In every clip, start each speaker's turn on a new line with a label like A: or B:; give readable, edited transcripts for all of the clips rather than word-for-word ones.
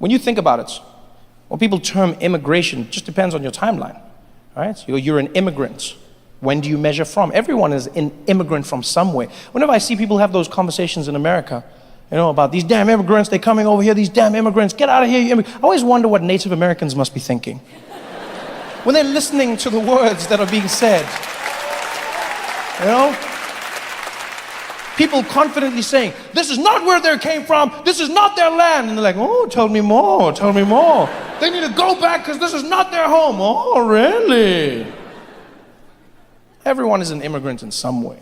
A: When you think about it, when people term immigration, it just depends on your timeline, right? You're an immigrant. When do you measure from? Everyone is an immigrant from somewhere. Whenever I see people have those conversations in America, about these damn immigrants, they're coming over here, these damn immigrants, get out of here, you immigrants. I always wonder what Native Americans must be thinking when they're listening to the words that are being said. People confidently saying, this is not where they came from, this is not their land. And they're like, oh, tell me more, tell me more. They need to go back because this is not their home. Oh, really? Everyone is an immigrant in some way.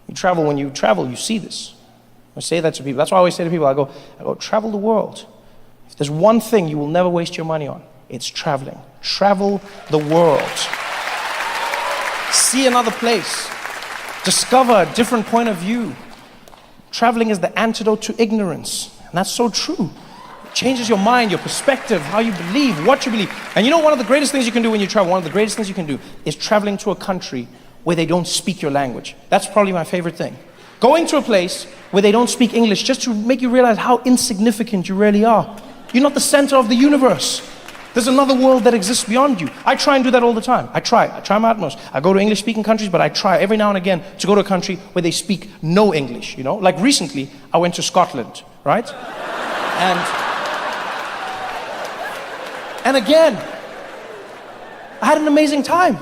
A: When you travel, you see this. I say that to people. That's why I always say to people, I go, travel the world. If there's one thing you will never waste your money on, it's traveling. Travel the world. See another place. Discover a different point of view. Traveling is the antidote to ignorance. And that's so true. It changes your mind, your perspective, how you believe, what you believe. And one of the greatest things you can do when you travel, one of the greatest things you can do is traveling to a country where they don't speak your language. That's probably my favorite thing. Going to a place where they don't speak English just to make you realize how insignificant you really are. You're not the center of the universe. There's another world that exists beyond you. I try and do that all the time. I try my utmost. I go to English-speaking countries, but I try every now and again to go to a country where they speak no English, Like recently, I went to Scotland, right? And again, I had an amazing time.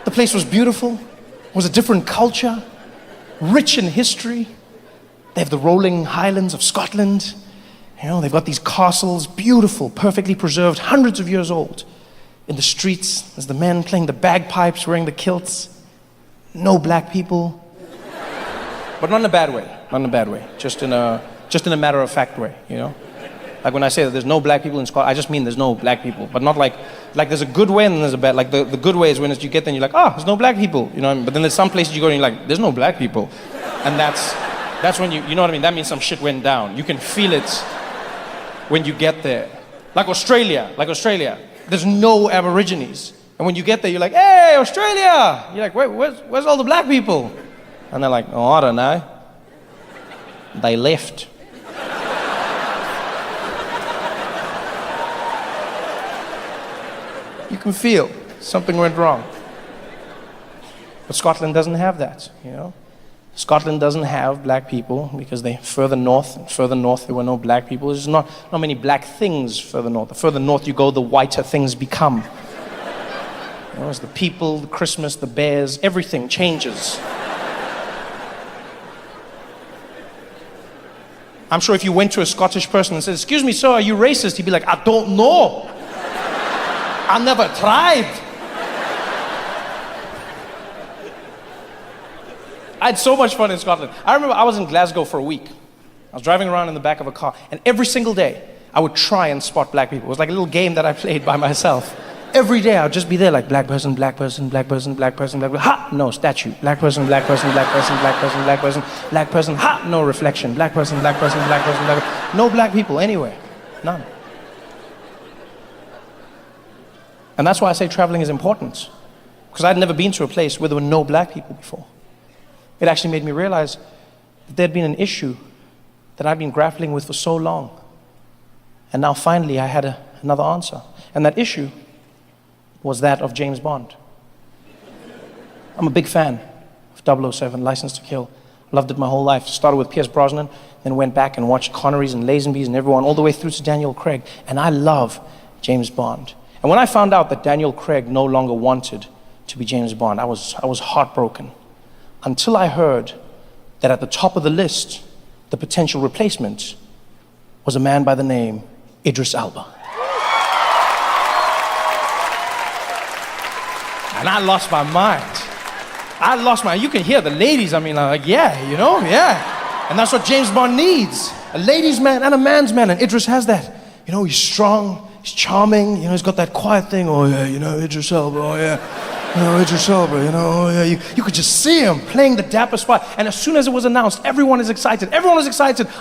A: The place was beautiful. It was a different culture, rich in history. They have the rolling highlands of Scotland. They've got these castles, beautiful, perfectly preserved, hundreds of years old. In the streets, there's the men playing the bagpipes, wearing the kilts. No black people. But not in a bad way, not in a bad way. Just in a matter-of-fact way, Like when I say that there's no black people in Scotland, I just mean there's no black people. But not like there's a good way and there's a bad. Like the good way is when you get there and you're like, there's no black people. But then there's some places you go and you're like, there's no black people. And that's when you know what I mean? That means some shit went down. You can feel it when you get there. Like Australia. There's no Aborigines. And when you get there, you're like, hey, Australia! You're like, wait, where's all the black people? And they're like, oh, I don't know. They left. You can feel something went wrong. But Scotland doesn't have that, Scotland doesn't have black people because further north there were no black people. There's not many black things further north. The further north you go, the whiter things become. It's the people, the Christmas, the bears, everything changes. I'm sure if you went to a Scottish person and said, excuse me, sir, are you racist? He'd be like, I don't know. I never tried. I had so much fun in Scotland. I remember I was in Glasgow for a week. I was driving around in the back of a car, and every single day, I would try and spot black people. It was like a little game that I played by myself. Every day, I would just be there like, black person, black person, black person, black person, black person, ha! No, statue. Black person, black person, black person, black person, black person, black person, ha! No reflection. Black person, black person, black person, black person. No black people anywhere. None. And that's why I say traveling is important. Because I'd never been to a place where there were no black people before. It actually made me realize that there'd been an issue that I'd been grappling with for so long. And now finally I had another answer. And that issue was that of James Bond. I'm a big fan of 007, License to Kill. Loved it my whole life. Started with Pierce Brosnan, then went back and watched Connerys and Lazenbys and everyone, all the way through to Daniel Craig. And I love James Bond. And when I found out that Daniel Craig no longer wanted to be James Bond, I was heartbroken. Until I heard that at the top of the list, the potential replacement was a man by the name Idris Elba. And I lost my mind. You can hear the ladies, like, yeah. And that's what James Bond needs. A ladies' man and a man's man, and Idris has that. He's strong, he's charming, he's got that quiet thing, oh yeah, Idris Elba, oh yeah. Idris Elba, oh yeah, you could just see him playing the dapper spot. And as soon as it was announced, everyone was excited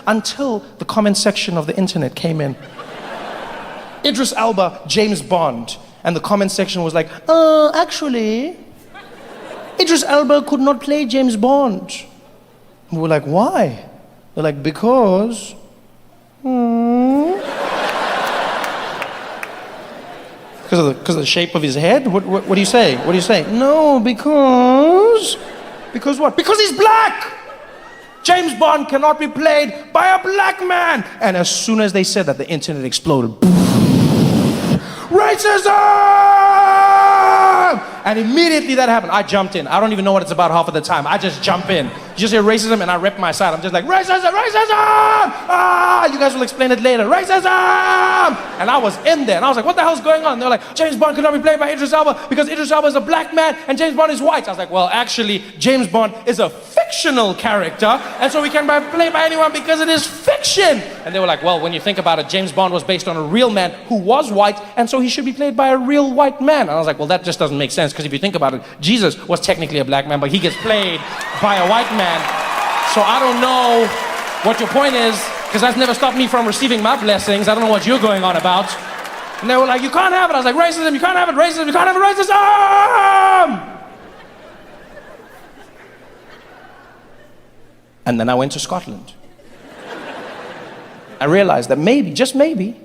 A: until the comment section of the internet came in. Idris Elba, James Bond. And the comment section was like, actually, Idris Elba could not play James Bond. And we're like, why? They're like, because... Because of the shape of his head? What do you say? What do you say? No, because what? Because he's black! James Bond cannot be played by a black man! And as soon as they said that, the internet exploded. Racism! And immediately that happened. I jumped in. I don't even know what it's about half of the time. I just jump in. You just hear racism and I rip my side. I'm just like, racism, racism! Ah, you guys will explain it later. Racism! And I was in there and I was like, what the hell's going on? And they were like, James Bond could not be played by Idris Elba because Idris Elba is a black man and James Bond is white. I was like, well, actually, James Bond is a fictional character and so we can be played by anyone because it is fiction. And they were like, well, when you think about it, James Bond was based on a real man who was white and so he should be played by a real white man. And I was like, well, that just doesn't make sense because if you think about it, Jesus was technically a black man, but he gets played by a white man. So I don't know what your point is, because that's never stopped me from receiving my blessings. I don't know what you're going on about. And they were like, you can't have it. I was like, racism, you can't have it, racism, you can't have it, racism! And then I went to Scotland. I realized that maybe, just maybe,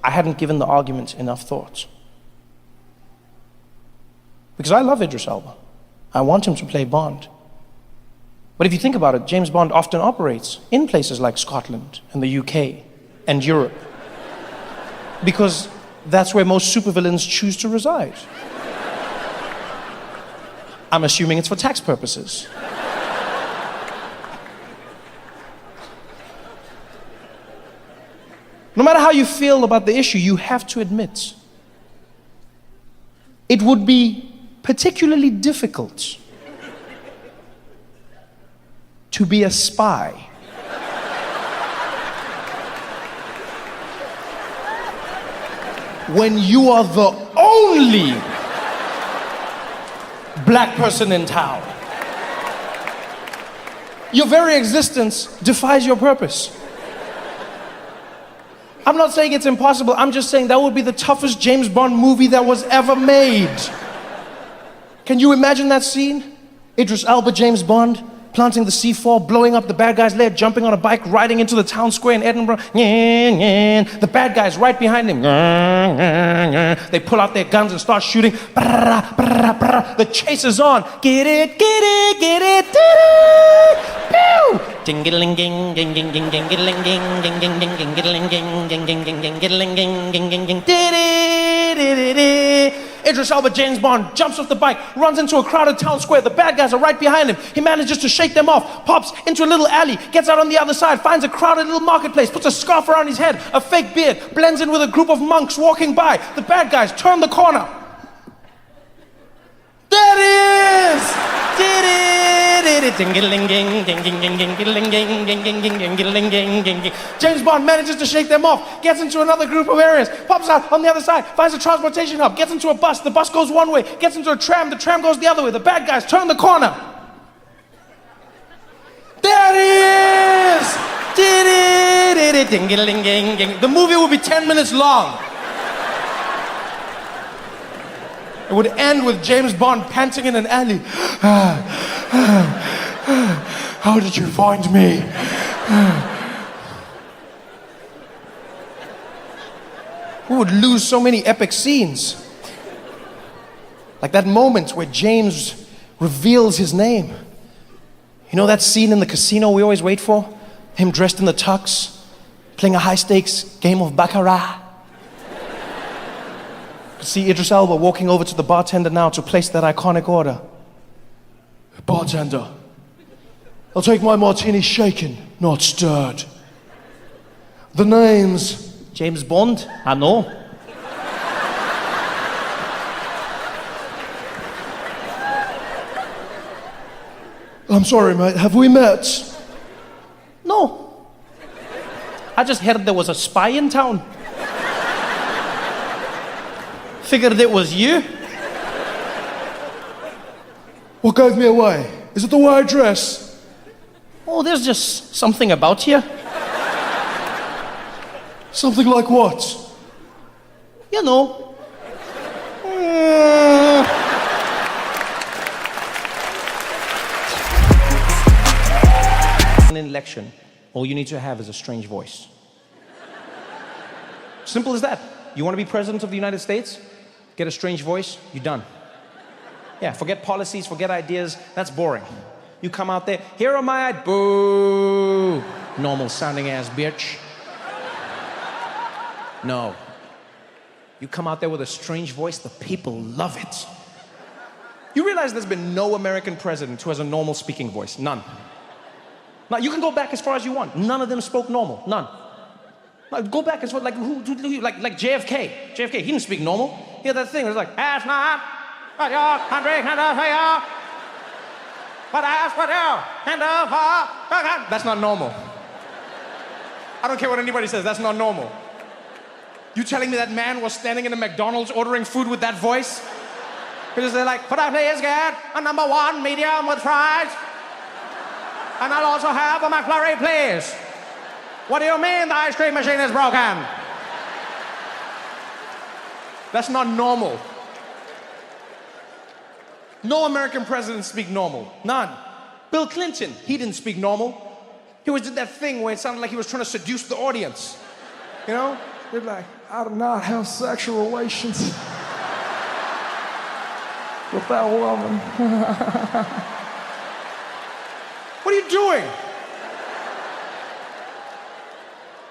A: I hadn't given the argument enough thought. Because I love Idris Elba. I want him to play Bond. But if you think about it, James Bond often operates in places like Scotland and the UK and Europe. Because that's where most supervillains choose to reside. I'm assuming it's for tax purposes. No matter how you feel about the issue, you have to admit it would be particularly difficult to be a spy when you are the only black person in town. Your very existence defies your purpose. I'm not saying it's impossible, I'm just saying that would be the toughest James Bond movie that was ever made. Can you imagine that scene? Idris Elba, James Bond, planting the C4, blowing up the bad guy's lair, jumping on a bike, riding into the town square in Edinburgh. The bad guy's right behind him. They pull out their guns and start shooting. The chase is on. Get it, get it, get it, pew! Ding-a-ling-ging, ding-ding-ding, ding-a-ling-ging, ding-ding-ding, ding-a-ling-ging, ding-ding-ding, ding-a-ling-ging, ding-ding-ding, ding-a-ling-ging. Idris Elba, James Bond, jumps off the bike, runs into a crowded town square. The bad guys are right behind him. He manages to shake them off, pops into a little alley, gets out on the other side, finds a crowded little marketplace, puts a scarf around his head, a fake beard, blends in with a group of monks walking by. The bad guys turn the corner. There it is! James Bond manages to shake them off, gets into another group of areas, pops out on the other side, finds a transportation hub, gets into a bus, the bus goes one way, gets into a tram, the tram goes the other way, the bad guys turn the corner. There it is! The movie will be 10 minutes long. It would end with James Bond panting in an alley. How did you find me? We would lose so many epic scenes. Like that moment where James reveals his name. You know that scene in the casino we always wait for? Him dressed in the tux, playing a high-stakes game of baccarat. See Idris Elba walking over to the bartender now to place that iconic order. Bartender, I'll take my martini shaken, not stirred. The name's James Bond? I know. I'm sorry, mate, have we met? No. I just heard there was a spy in town. Figured it was you.
B: What gave me away? Is it the way I dress?
A: Oh, there's just something about you.
B: Something like what?
A: You know. In an election, all you need to have is a strange voice. Simple as that. You want to be president of the United States? Get a strange voice, you're done. Yeah, forget policies, forget ideas, that's boring. You come out there, here are my ideas, boo! Normal sounding ass bitch. No. You come out there with a strange voice, the people love it. You realize there's been no American president who has a normal speaking voice, none. Now, you can go back as far as you want. None of them spoke normal, none. Now, go back as far, like JFK. JFK, he didn't speak normal. He had that thing, it was like, ask not what your country can do for you, but ask what you can do for your country. That's not normal. I don't care what anybody says, that's not normal. You telling me that man was standing in a McDonald's ordering food with that voice? Because they're like, could I please get a #1 medium with fries? And I'll also have a McFlurry, please. What do you mean the ice cream machine is broken? That's not normal. No American presidents speak normal, none. Bill Clinton, he didn't speak normal. He always did that thing where it sounded like he was trying to seduce the audience. You know?
B: They're like, I do not have sexual relations with that woman.
A: What are you doing?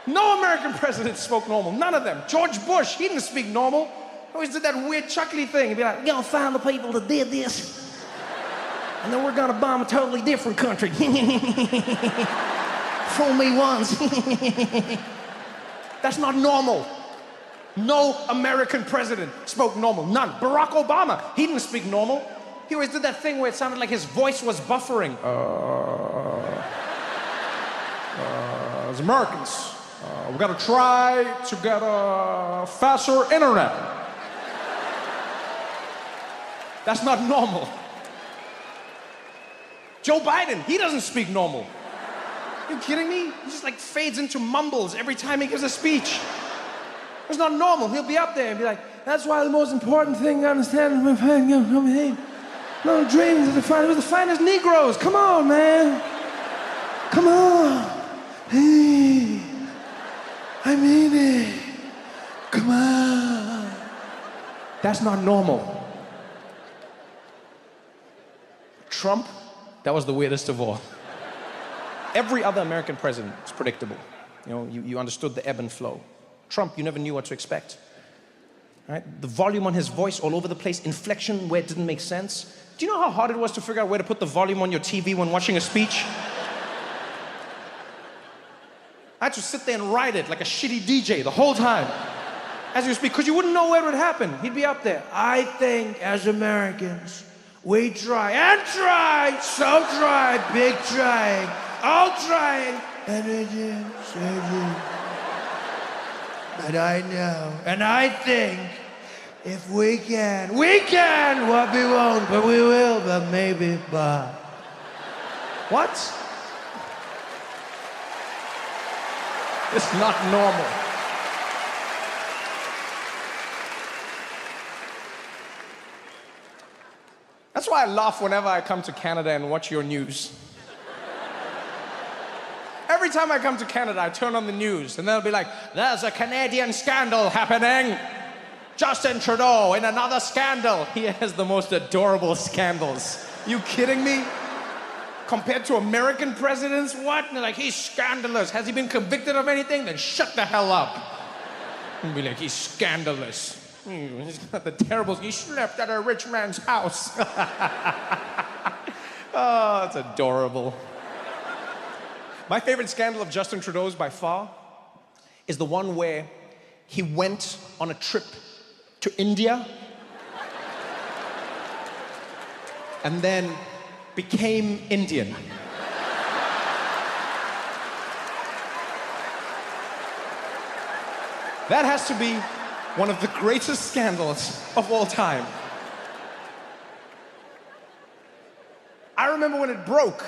A: No American president spoke normal, none of them. George Bush, he didn't speak normal. He always did that weird chuckly thing. He'd be like, we're gonna find the people that did this, and then we're gonna bomb a totally different country. Fool me once. That's not normal. No American president spoke normal, none. Barack Obama, he didn't speak normal. He always did that thing where it sounded like his voice was buffering.
B: As Americans, we gotta try to get a faster internet.
A: That's not normal. Joe Biden, he doesn't speak normal. Are you kidding me? He just like fades into mumbles every time he gives a speech. It's not normal. He'll be up there and be like, that's why the most important thing to understand is my no dreams of the finest Negroes. Come on, man. Come on. Hey, I mean it. Come on. That's not normal. Trump, that was the weirdest of all. Every other American president is predictable. You know, you understood the ebb and flow. Trump, you never knew what to expect. Right? The volume on his voice all over the place, inflection where it didn't make sense. Do you know how hard it was to figure out where to put the volume on your TV when watching a speech? I had to sit there and write it like a shitty DJ the whole time as you speak, because you wouldn't know where it would happen. He'd be up there. I think as Americans, we try and try, so try, big trying, all trying, and it is, but I know, and I think if we can, what we won't, but we will, but maybe, but. What? It's not normal. That's why I laugh whenever I come to Canada and watch your news. Every time I come to Canada, I turn on the news and they'll be like, there's a Canadian scandal happening. Justin Trudeau in another scandal. He has the most adorable scandals. You kidding me? Compared to American presidents, what? And they're like, he's scandalous. Has he been convicted of anything? Then shut the hell up. And be like, he's scandalous. He's got the terrible, he slept at a rich man's house. Oh, that's adorable. My favorite scandal of Justin Trudeau's by far is the one where he went on a trip to India and then became Indian. That has to be one of the greatest scandals of all time. I remember when it broke.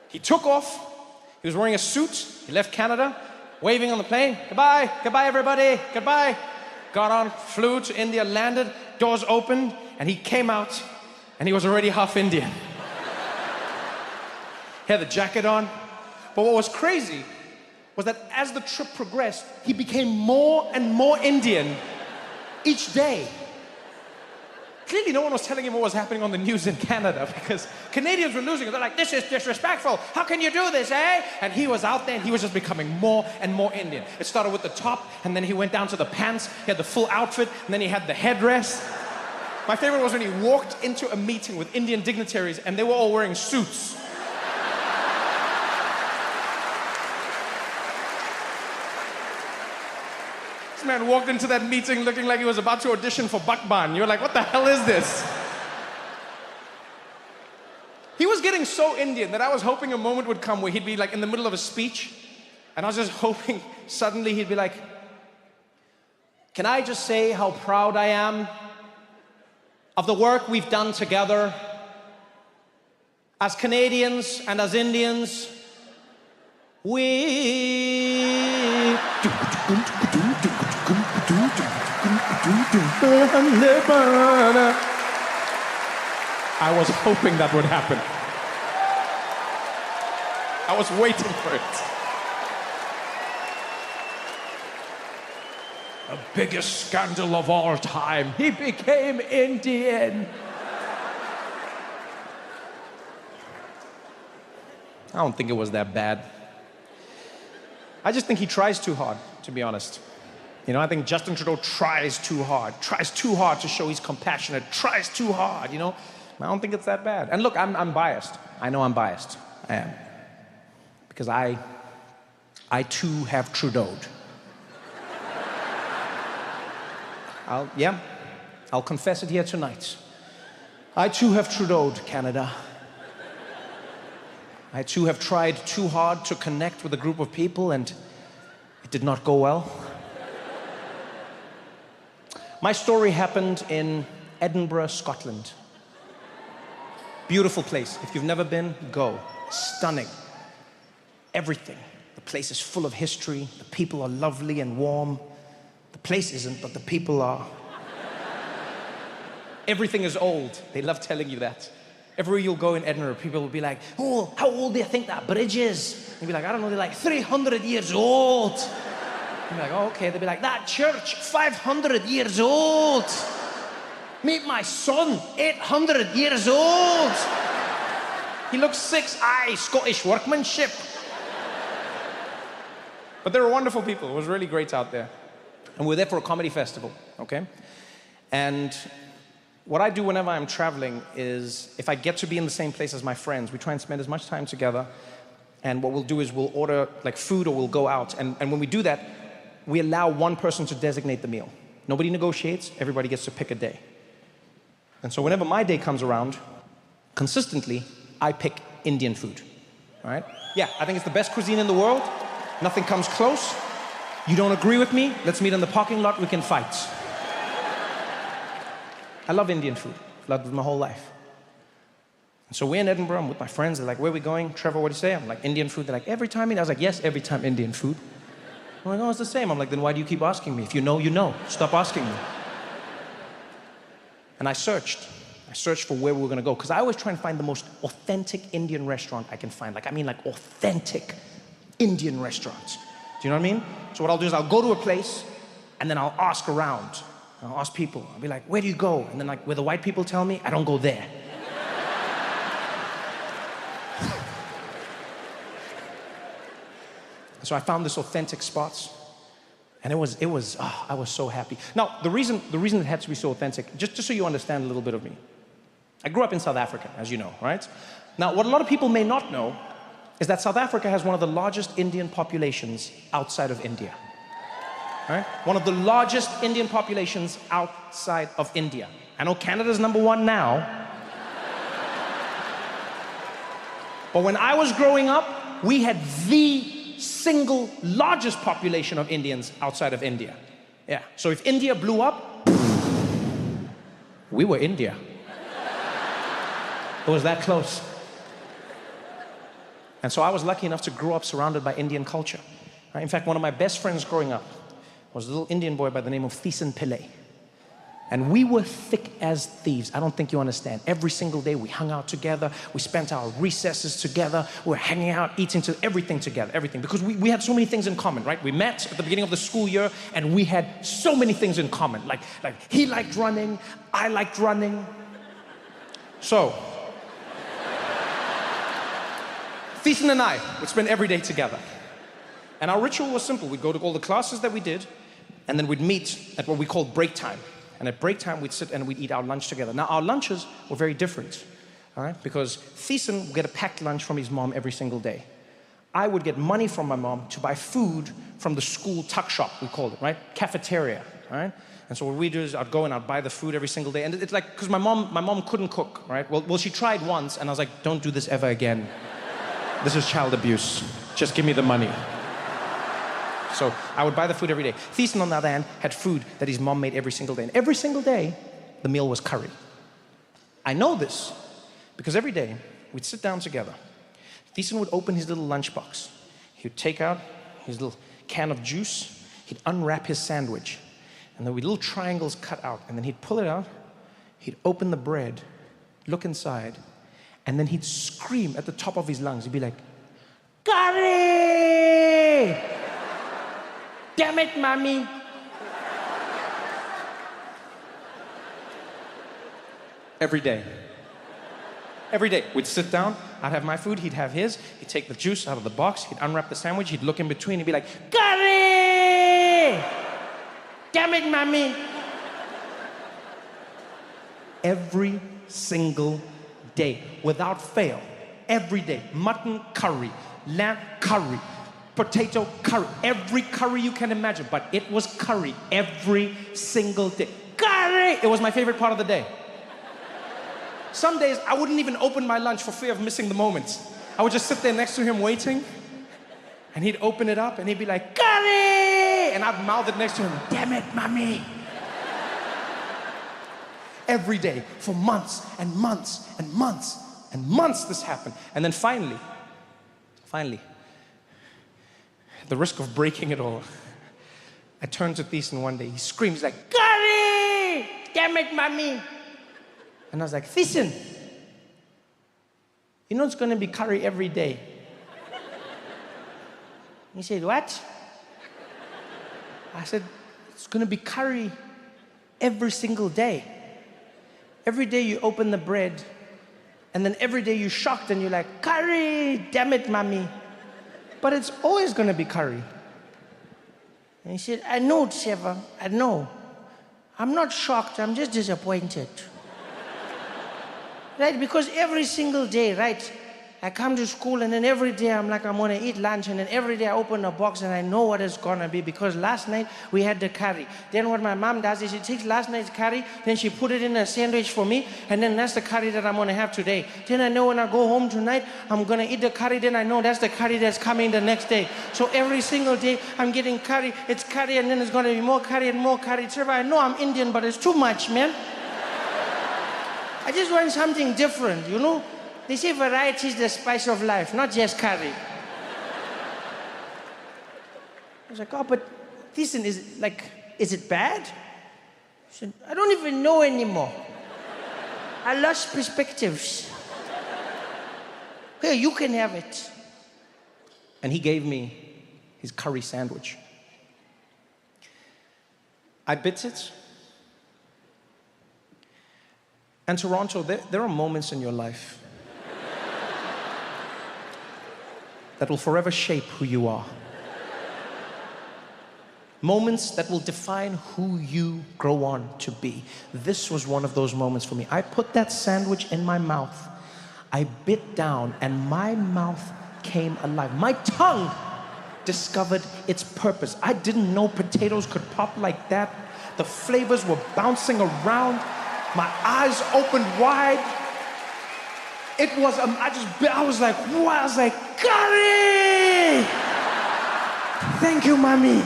A: He took off. He was wearing a suit. He left Canada, waving on the plane. Goodbye, goodbye everybody, goodbye. Got on, flew to India, landed, doors opened, and he came out, and he was already half Indian. He had the jacket on. But what was crazy was that as the trip progressed, he became more and more Indian each day. Clearly no one was telling him what was happening on the news in Canada because Canadians were losing it. They're like, this is disrespectful. How can you do this, eh? And he was out there and he was just becoming more and more Indian. It started with the top and then he went down to the pants. He had the full outfit and then he had the headdress. My favorite was when he walked into a meeting with Indian dignitaries and they were all wearing suits. This man walked into that meeting looking like he was about to audition for Bakban. You're like, what the hell is this? He was getting so Indian that I was hoping a moment would come where he'd be like in the middle of a speech, and I was just hoping suddenly he'd be like, can I just say how proud I am of the work we've done together as Canadians and as Indians? I was hoping that would happen. I was waiting for it. The biggest scandal of all time. He became Indian. I don't think it was that bad. I just think he tries too hard, to be honest. You know, I think Justin Trudeau tries too hard to show he's compassionate, tries too hard, you know. I don't think it's that bad. And look, I'm biased. I know I'm biased. I am. Because I too have Trudeau'd. I'll confess it here tonight. I too have Trudeau'd Canada. I too have tried too hard to connect with a group of people and it did not go well. My story happened in Edinburgh, Scotland. Beautiful place. If you've never been, go. Stunning. Everything. The place is full of history. The people are lovely and warm. The place isn't, but the people are. Everything is old. They love telling you that. Everywhere you'll go in Edinburgh, people will be like, oh, how old do you think that bridge is? You'll be like, I don't know, they're like 300 years old. You'll be like, oh, okay. They'll be like, that church, 500 years old. Meet my son, 800 years old. He looks 6, Scottish workmanship. But they were wonderful people. It was really great out there. And we were there for a comedy festival, okay? And what I do whenever I'm traveling is, if I get to be in the same place as my friends, we try and spend as much time together. And what we'll do is we'll order like food or we'll go out. And when we do that, we allow one person to designate the meal. Nobody negotiates, everybody gets to pick a day. And so whenever my day comes around, consistently, I pick Indian food, all right? Yeah, I think it's the best cuisine in the world. Nothing comes close. You don't agree with me? Let's meet in the parking lot, we can fight. I love Indian food. I've loved it my whole life. And so we're in Edinburgh, I'm with my friends, they're like, where are we going? Trevor, what do you say? I'm like, Indian food. They're like, every time? I was like, yes, every time Indian food. I'm like, oh, it's the same. I'm like, then why do you keep asking me? If you know, you know. Stop asking me. And I searched for where we were gonna go, because I always try and find the most authentic Indian restaurant I can find. Like authentic Indian restaurants. Do you know what I mean? So what I'll do is I'll go to a place, and then I'll ask around. I'll ask people. I'll be like, where do you go? And then like, where the white people tell me, I don't go there. So I found this authentic spots, and I was so happy. Now, the reason it had to be so authentic, just so you understand a little bit of me. I grew up in South Africa, as you know, right? Now, what a lot of people may not know is that South Africa has one of the largest Indian populations outside of India. Right? One of the largest Indian populations outside of India. I know Canada's #1 now. But when I was growing up, we had the single largest population of Indians outside of India. Yeah. So if India blew up, we were India. It was that close. And so I was lucky enough to grow up surrounded by Indian culture. Right? In fact, one of my best friends growing up was a little Indian boy by the name of Thissen Pillay. And we were thick as thieves. I don't think you understand. Every single day we hung out together. We spent our recesses together. We were hanging out, eating everything together, everything. Because we had so many things in common, right? We met at the beginning of the school year and we had so many things in common. Like he liked running, I liked running. So, Thiessen and I would spend every day together. And our ritual was simple. We'd go to all the classes that we did, and then we'd meet at what we called break time. And at break time, we'd sit and we'd eat our lunch together. Now, our lunches were very different, all right? Because Thiessen would get a packed lunch from his mom every single day. I would get money from my mom to buy food from the school tuck shop, we called it, right? Cafeteria, all right? And so what we do is I'd go and I'd buy the food every single day. And it's like, because my mom couldn't cook, right? Well, she tried once, and I was like, don't do this ever again. This is child abuse. Just give me the money. So I would buy the food every day. Thiessen, on the other hand, had food that his mom made every single day. And every single day, the meal was curry. I know this because every day, we'd sit down together. Thiessen would open his little lunchbox. He would take out his little can of juice. He'd unwrap his sandwich. And there would be little triangles cut out. And then he'd pull it out. He'd open the bread, look inside, and then he'd scream at the top of his lungs. He'd be like, "Curry! Damn it, mommy." Every day. Every day. We'd sit down, I'd have my food, he'd have his, he'd take the juice out of the box, he'd unwrap the sandwich, he'd look in between, he'd be like, "Curry! Damn it, mommy." Every single day, without fail, every day. Mutton curry, lamb curry, potato curry, every curry you can imagine, but it was curry every single day. Curry! It was my favorite part of the day. Some days I wouldn't even open my lunch for fear of missing the moment. I would just sit there next to him waiting, and he'd open it up and he'd be like, "Curry!" And I'd mouth it next to him, "Damn it, mommy." Every day, for months and months and months and months this happened. And then finally, at the risk of breaking it all, I turned to Thiessen one day. He screams like, "Curry! Damn it, mommy." And I was like, "Thiessen, you know it's going to be curry every day." He said, "What?" I said, "It's going to be curry every single day. Every day you open the bread, and then every day you're shocked and you're like, 'Curry! Damn it, mommy.' But it's always going to be curry." And he said, "I know, Trevor, I know. I'm not shocked, I'm just disappointed." Right, because every single day, right, I come to school and then every day I'm like, I'm gonna eat lunch, and then every day I open a box and I know what it's gonna be, because last night we had the curry. Then what my mom does is she takes last night's curry, then she put it in a sandwich for me, and then that's the curry that I'm gonna have today. Then I know when I go home tonight, I'm gonna eat the curry, then I know that's the curry that's coming the next day. So every single day I'm getting curry, it's curry, and then it's gonna be more curry and more curry. Trevor, I know I'm Indian, but it's too much, man. I just want something different, you know? They say variety is the spice of life, not just curry. I was like, "Oh, but Thiessen, is it bad?" He said, "I don't even know anymore. I lost perspectives. Here, you can have it." And he gave me his curry sandwich. I bit it. And Toronto, there are moments in your life that will forever shape who you are. Moments that will define who you grow on to be. This was one of those moments for me. I put that sandwich in my mouth. I bit down and my mouth came alive. My tongue discovered its purpose. I didn't know potatoes could pop like that. The flavors were bouncing around. My eyes opened wide. It was, I was like, wow, I was like, "Curry! Thank you, mommy."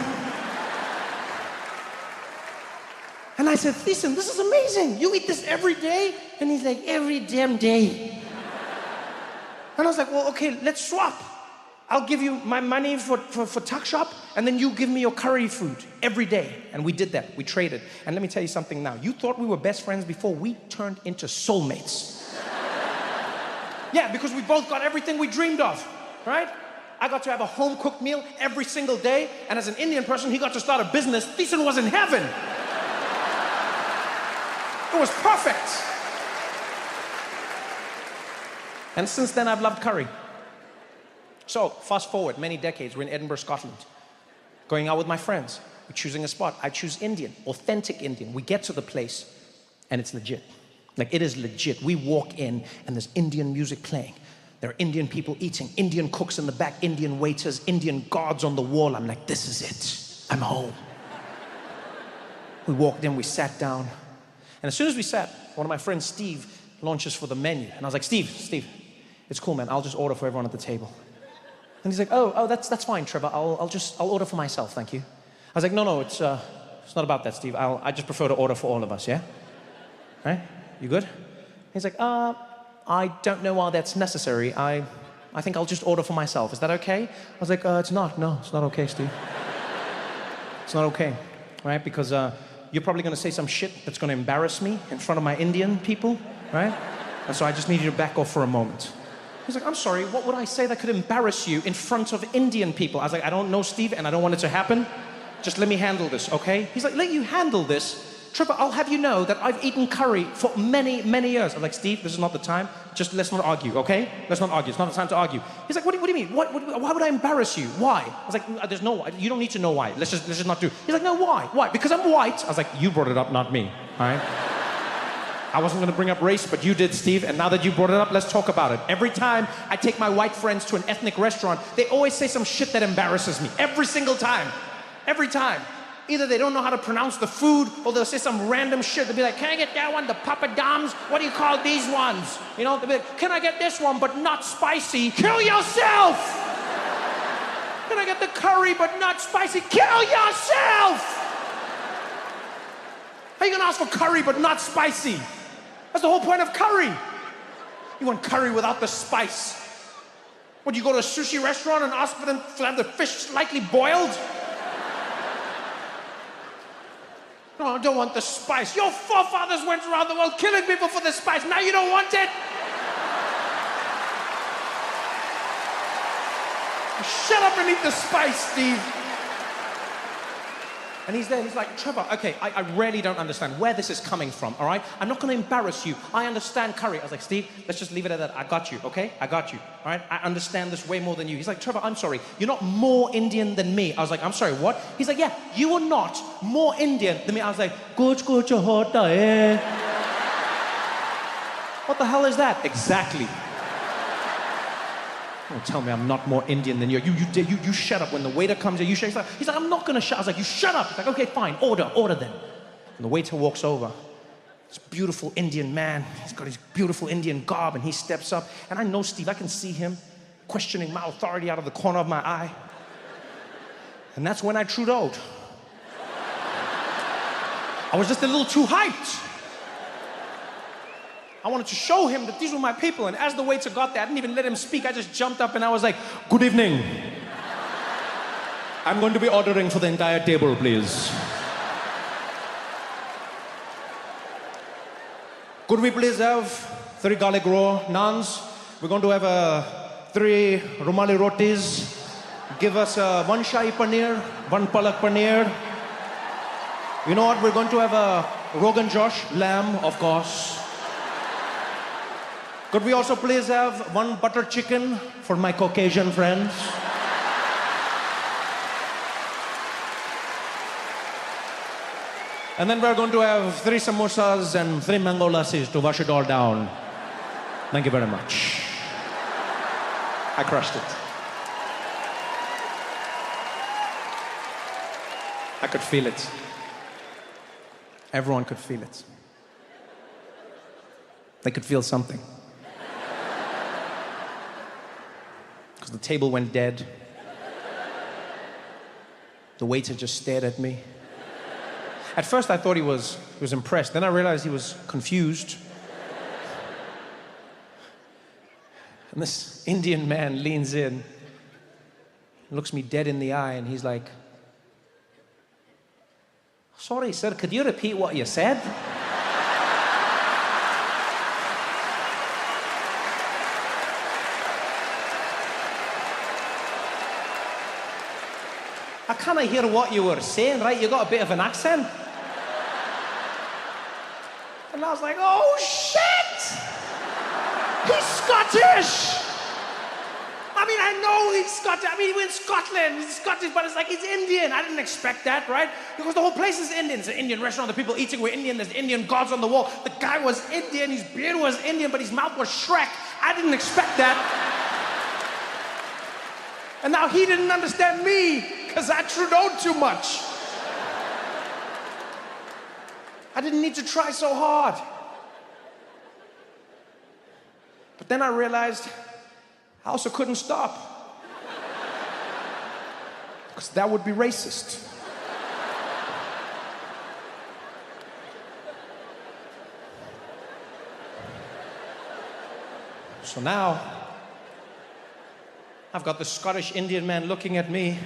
A: And I said, "Thiessen, this is amazing. You eat this every day?" And he's like, "Every damn day." And I was like, "Well, okay, let's swap. I'll give you my money for tuck shop, and then you give me your curry food every day. And we did that. We traded. And let me tell you something now. You thought we were best friends before. We turned into soulmates. Yeah, because we both got everything we dreamed of, right? I got to have a home-cooked meal every single day, and as an Indian person, he got to start a business. Thiessen was in heaven. It was perfect. And since then, I've loved curry. So, fast forward many decades, we're in Edinburgh, Scotland. Going out with my friends. We're choosing a spot. I choose Indian, authentic Indian. We get to the place, and it's legit. Like, it is legit. We walk in, and there's Indian music playing. There are Indian people eating, Indian cooks in the back, Indian waiters, Indian guards on the wall. I'm like, this is it. I'm home. We walked in, we sat down. And as soon as we sat, one of my friends, Steve, launches for the menu. And I was like, Steve, it's cool, man. I'll just order for everyone at the table. And he's like, oh, that's fine, Trevor. I'll order for myself, thank you. I was like, no, it's not about that, Steve. I just prefer to order for all of us, yeah? Right? You good? He's like, I don't know why that's necessary. I think I'll just order for myself. Is that okay? I was like, it's not. No, it's not okay, Steve. It's not okay, right? Because you're probably going to say some shit that's going to embarrass me in front of my Indian people, right? And so I just need you to back off for a moment. He's like, I'm sorry, what would I say that could embarrass you in front of Indian people? I was like, I don't know, Steve, and I don't want it to happen. Just let me handle this, okay? He's like, let you handle this? Trevor, I'll have you know that I've eaten curry for many, many years. I'm like, Steve, this is not the time. Just let's not argue, okay? Let's not argue. It's not the time to argue. He's like, what do you mean? Why would I embarrass you? Why? I was like, there's no, you don't need to know why. Let's just not do. He's like, no, why? Why? Because I'm white. I was like, you brought it up, not me, all right? I wasn't going to bring up race, but you did, Steve. And now that you brought it up, let's talk about it. Every time I take my white friends to an ethnic restaurant, they always say some shit that embarrasses me. Every single time. Every time. Either they don't know how to pronounce the food, or they'll say some random shit. They'll be like, can I get that one, the papadums? What do you call these ones? You know, they'll be like, can I get this one, but not spicy? Kill yourself! Can I get the curry, but not spicy? Kill yourself! How are you gonna ask for curry, but not spicy? That's the whole point of curry. You want curry without the spice. Would you go to a sushi restaurant and ask for them to have the fish slightly boiled? No, I don't want the spice. Your forefathers went around the world killing people for the spice. Now you don't want it? Shut up and eat the spice, Steve. And he's there, he's like, Trevor, okay, I really don't understand where this is coming from, all right? I'm not gonna embarrass you. I understand curry. I was like, Steve, let's just leave it at that. I got you, okay? I got you, all right? I understand this way more than you. He's like, Trevor, I'm sorry. You're not more Indian than me. I was like, I'm sorry, what? He's like, yeah, you are not more Indian than me. I was like, kuch hota hai. What the hell is that? Exactly. Don't tell me I'm not more Indian than you. You shut up. When the waiter comes in, you shut up. He's like, I'm not going to shut. I was like, you shut up. He's like, okay, fine, order then. And the waiter walks over. This beautiful Indian man. He's got his beautiful Indian garb, and he steps up. And I know Steve, I can see him questioning my authority out of the corner of my eye. And that's when I trudeaued. I was just a little too hyped. I wanted to show him that these were my people, and as the waiter got there, I didn't even let him speak. I just jumped up and I was like, good evening. I'm going to be ordering for the entire table, please. Could we please have 3 garlic raw naans? We're going to have 3 rumali rotis. Give us 1 shahi paneer, 1 palak paneer. You know what? We're going to have a Rogan Josh lamb, of course. Could we also please have 1 butter chicken for my Caucasian friends? And then we're going to have 3 samosas and 3 mango lassis to wash it all down. Thank you very much. I crushed it. I could feel it. Everyone could feel it. They could feel something. Because the table went dead. The waiter just stared at me. At first I thought he was impressed. Then I realized he was confused. And this Indian man leans in looks me dead in the eye, and he's like, "Sorry, sir, could you repeat what you said?" I can't hear what you were saying, right? You got a bit of an accent. And I was like, oh shit! He's Scottish! I mean, I know he's Scottish. I mean, we're in Scotland. He's Scottish, but it's like he's Indian. I didn't expect that, right? Because the whole place is Indian. It's an Indian restaurant. The people eating were Indian. There's Indian gods on the wall. The guy was Indian. His beard was Indian, but his mouth was Shrek. I didn't expect that. And now he didn't understand me because I Trudeau'd too much. I didn't need to try so hard. But then I realized I also couldn't stop. Because that would be racist. So now, I've got the Scottish Indian man looking at me.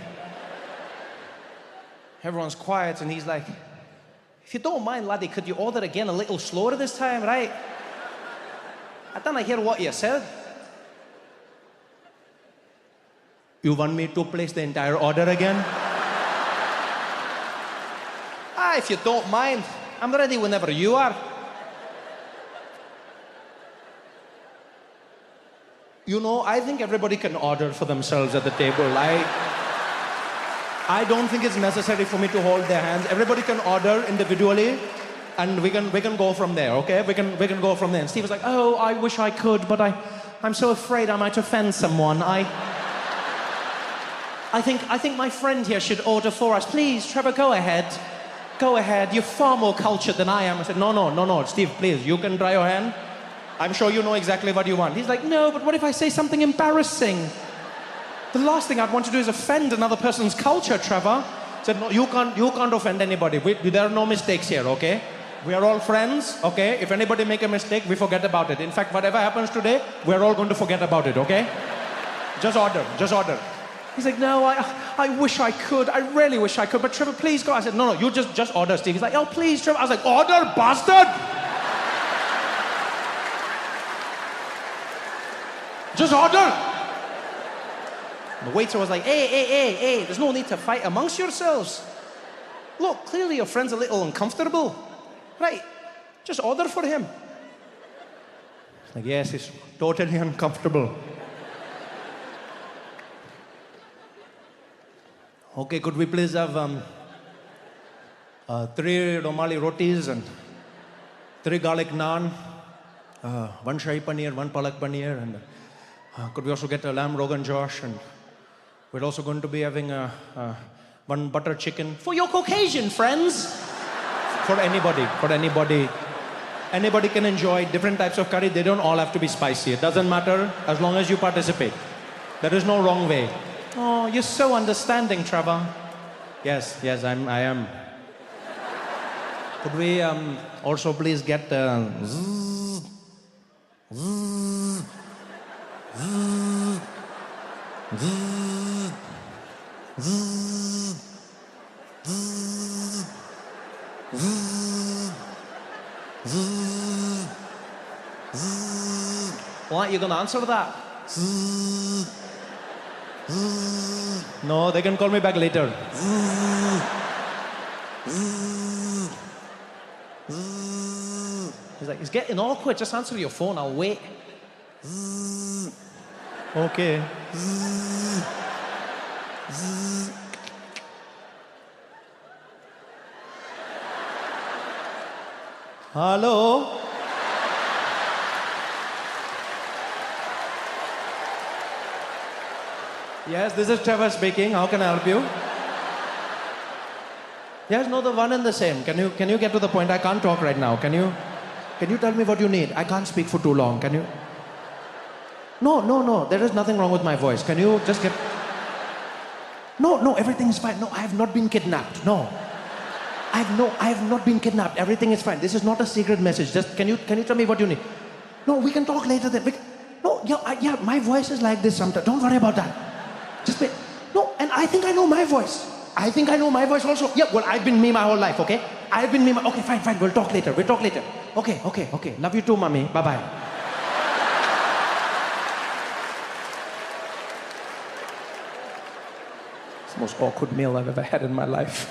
A: Everyone's quiet, and he's like, "If you don't mind, laddie, could you order again a little slower this time, right? I didn't hear what you said." "You want me to place the entire order again?" If you don't mind, I'm ready whenever you are." You know, I think everybody can order for themselves at the table. I don't think it's necessary for me to hold their hands. Everybody can order individually, and we can go from there, okay? We can go from there. And Steve was like, "Oh, I wish I could, but I'm so afraid I might offend someone. I think my friend here should order for us. Please, Trevor, go ahead. Go ahead. You're far more cultured than I am." I said, No, Steve, please, you can try your hand. I'm sure you know exactly what you want. He's like, "No, but what if I say something embarrassing? The last thing I'd want to do is offend another person's culture, Trevor." I said, "No, you can't offend anybody. There are no mistakes here, okay? We are all friends, okay? If anybody make a mistake, we forget about it. In fact, whatever happens today, we're all going to forget about it, okay? Just order. He's like, "No, I wish I could. I really wish I could. But Trevor, please go." I said, No, you just order, Steve. He's like, "Oh, please, Trevor." I was like, "Order, bastard! Just order!" The waiter was like, Hey, there's no need to fight amongst yourselves. Look, clearly your friend's a little uncomfortable. Right, just order for him." Like, "Yes, he's totally uncomfortable." "Okay, could we please have 3 Romali rotis and 3 garlic naan, 1 shahi paneer, 1 palak paneer, and could we also get a lamb rogan josh, and we're also going to be having 1 butter chicken for your Caucasian friends." For anybody. Anybody can enjoy different types of curry. They don't all have to be spicy. It doesn't matter as long as you participate. There is no wrong way. "Oh, you're so understanding, Trevor." Yes, I am. "Could we also please get What, you gonna answer that? No, they can call me back later. He's like, "It's getting awkward. Just answer your phone. I'll wait." Okay. Hello? Yes, this is Trevor speaking. How can I help you? Yes, no, the one and the same. Can you get to the point? I can't talk right now. Can you tell me what you need? I can't speak for too long. Can you? No. There is nothing wrong with my voice. Can you just get? No, everything is fine. No, I have not been kidnapped. No. I have not been kidnapped. Everything is fine. This is not a secret message. Just can you tell me what you need? No, we can talk later then. My voice is like this sometimes. Don't worry about that. Just wait. No, and I think I know my voice. I think I know my voice also. Yeah, well, I've been me my whole life, okay? I've been me my... Okay, fine, we'll talk later. Okay. Love you too, mommy. Bye-bye. It's the most awkward meal I've ever had in my life.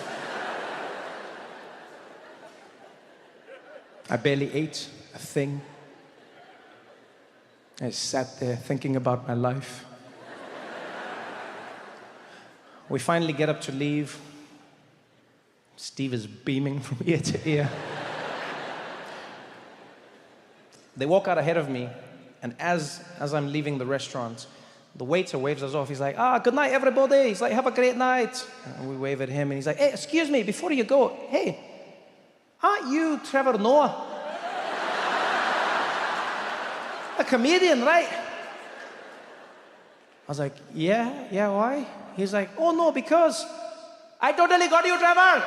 A: I barely ate a thing. I sat there thinking about my life. We finally get up to leave. Steve is beaming from ear to ear. They walk out ahead of me, and as I'm leaving the restaurant, the waiter waves us off. He's like, good night, everybody. He's like, have a great night. And we wave at him, and he's like, hey, excuse me, before you go, hey, aren't you Trevor Noah? A comedian, right? I was like, yeah, why? He's like, oh no, because I totally got you, Trevor.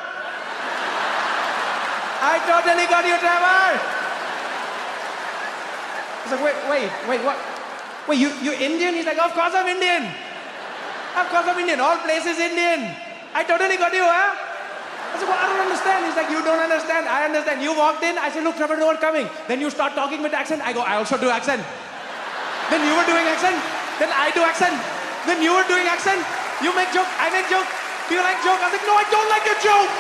A: I totally got you, Trevor. I was like, wait, what? Wait, you're Indian? He's like, of course I'm Indian. Of course I'm Indian. All places Indian. I totally got you, huh? I said, well, I don't understand. He's like, you don't understand. I understand. You walked in. I said, look, Trevor Noah coming. Then you start talking with accent. I go, I also do accent. Then you were doing accent. Then I do accent. Then you were doing accent. You make joke. I make joke. Do you like joke? I was like, no, I don't like your joke.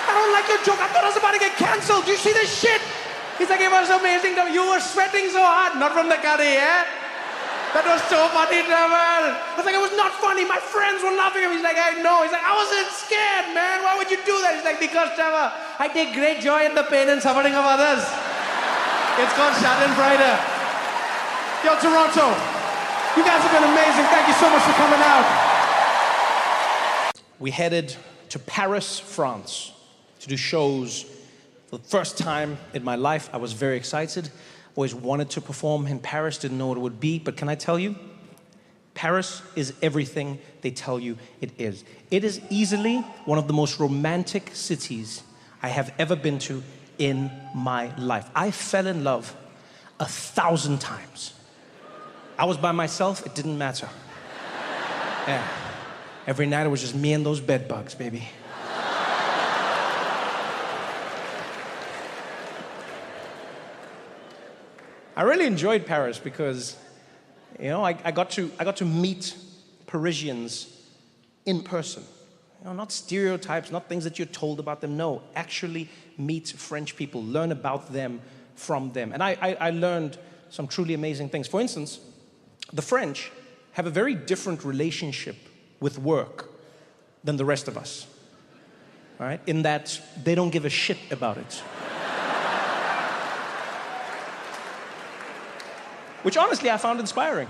A: I don't like your joke. I thought I was about to get canceled. Do you see this shit? He's like, it was amazing. You were sweating so hard. Not from the curry, eh? That was so funny, Trevor. I was like, it was not funny. My friends were laughing at me. He's like, I know. He's like, I wasn't scared, man. Why would you do that? He's like, because, Trevor, I take great joy in the pain and suffering of others. It's called Schadenfreude. Yo, Toronto, you guys have been amazing. Thank you so much for coming out. We headed to Paris, France, to do shows. For the first time in my life, I was very excited. Always wanted to perform in Paris, didn't know what it would be, but can I tell you? Paris is everything they tell you it is. It is easily one of the most romantic cities I have ever been to in my life. I fell in love 1,000 times. I was by myself, it didn't matter. Yeah. Every night it was just me and those bed bugs, baby. I really enjoyed Paris because, you know, I got to meet Parisians in person. You know, not stereotypes, not things that you're told about them. No, actually meet French people, learn about them from them. And I learned some truly amazing things. For instance, the French have a very different relationship with work than the rest of us, right? In that they don't give a shit about it. Which honestly I found inspiring.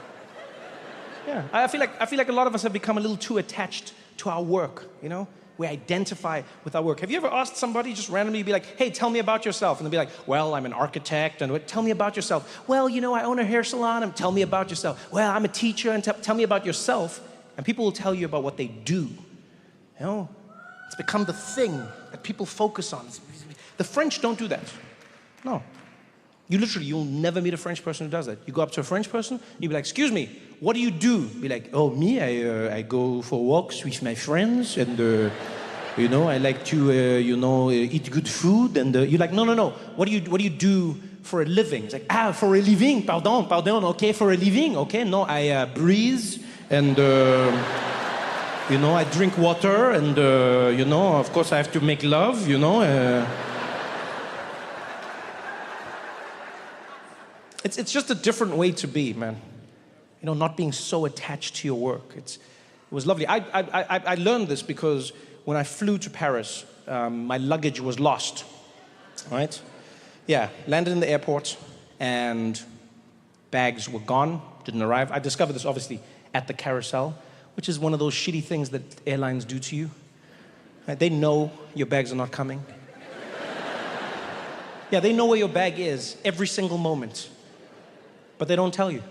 A: Yeah, I feel like a lot of us have become a little too attached to our work, you know? We identify with our work. Have you ever asked somebody just randomly, be like, hey, tell me about yourself? And they'll be like, well, I'm an architect, and tell me about yourself. Well, you know, I own a hair salon, and tell me about yourself. Well, I'm a teacher, and tell me about yourself. And people will tell you about what they do. You know, it's become the thing that people focus on. The French don't do that. No. You'll never meet a French person who does that. You go up to a French person, you'll be like, excuse me, what do you do? Be like, oh, me, I go for walks with my friends, and, you know, I like to, eat good food, and you're like, no, what do you do for a living? It's like, for a living, pardon, okay, for a living, okay, no, I breathe, and, you know, I drink water, and, you know, of course I have to make love, you know, It's just a different way to be, man. You know, not being so attached to your work. It was lovely. I learned this because when I flew to Paris, my luggage was lost, right? Yeah, landed in the airport and bags were gone, didn't arrive. I discovered this obviously at the carousel, which is one of those shitty things that airlines do to you. Right? They know your bags are not coming. Yeah, they know where your bag is every single moment. But they don't tell you.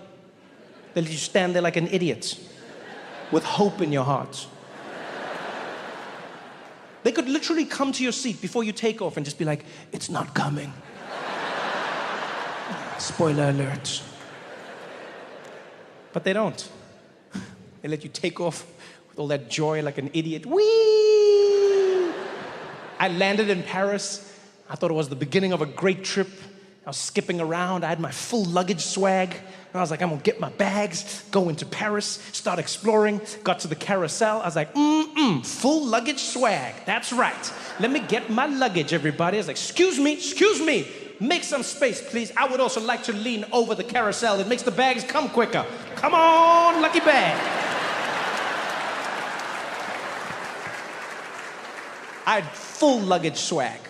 A: They let you stand there like an idiot with hope in your heart. They could literally come to your seat before you take off and just be like, it's not coming. Spoiler alert. But they don't. They let you take off with all that joy like an idiot. Whee! I landed in Paris. I thought it was the beginning of a great trip. I was skipping around. I had my full luggage swag. And I was like, I'm gonna get my bags, go into Paris, start exploring. Got to the carousel. I was like, full luggage swag. That's right. Let me get my luggage, everybody. I was like, excuse me. Make some space, please. I would also like to lean over the carousel. It makes the bags come quicker. Come on, lucky bag. I had full luggage swag.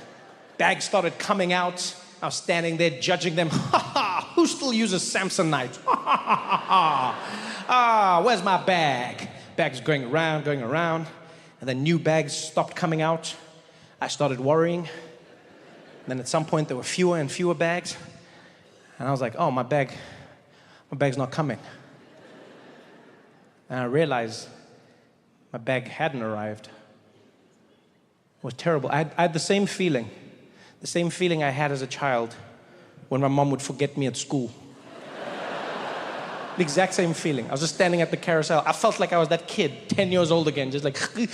A: Bags started coming out. I was standing there judging them. Who still uses Samsonite? Where's my bag? Bags going around. And then new bags stopped coming out. I started worrying. And then at some point there were fewer and fewer bags. And I was like, oh, my bag's not coming. And I realized my bag hadn't arrived. It was terrible. I had the same feeling I had as a child when my mom would forget me at school. The exact same feeling. I was just standing at the carousel. I felt like I was that kid, 10 years old again, just like... No,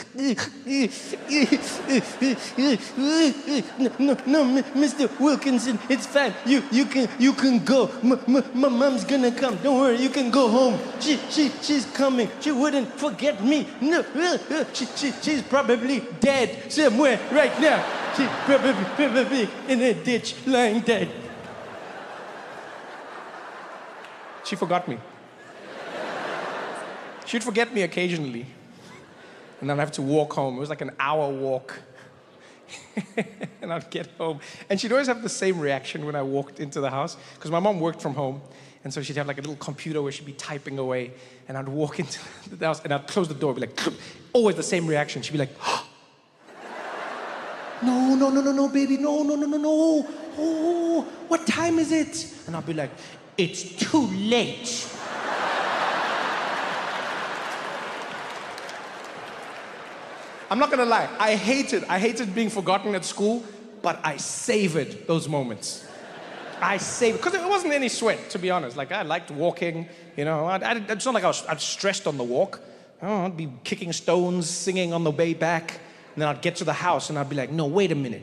A: Mr. Wilkinson, it's fine. You can go. My mom's gonna come. Don't worry, you can go home. She's coming. She wouldn't forget me. No, she's probably dead somewhere right now. She's probably in a ditch, lying dead. She forgot me. She'd forget me occasionally. And then I'd have to walk home. It was like an hour walk. And I'd get home. And she'd always have the same reaction when I walked into the house. Because my mom worked from home. And so she'd have like a little computer where she'd be typing away. And I'd walk into the house and I'd close the door. Be like, always the same reaction. She'd be like, no, baby, no. Oh, what time is it? And I'd be like, it's too late. I'm not gonna lie, I hated being forgotten at school, but I savored those moments. Because it wasn't any sweat, to be honest. Like, I liked walking, you know. It's not like I was stressed on the walk. I'd be kicking stones, singing on the way back, and then I'd get to the house and I'd be like, no, wait a minute.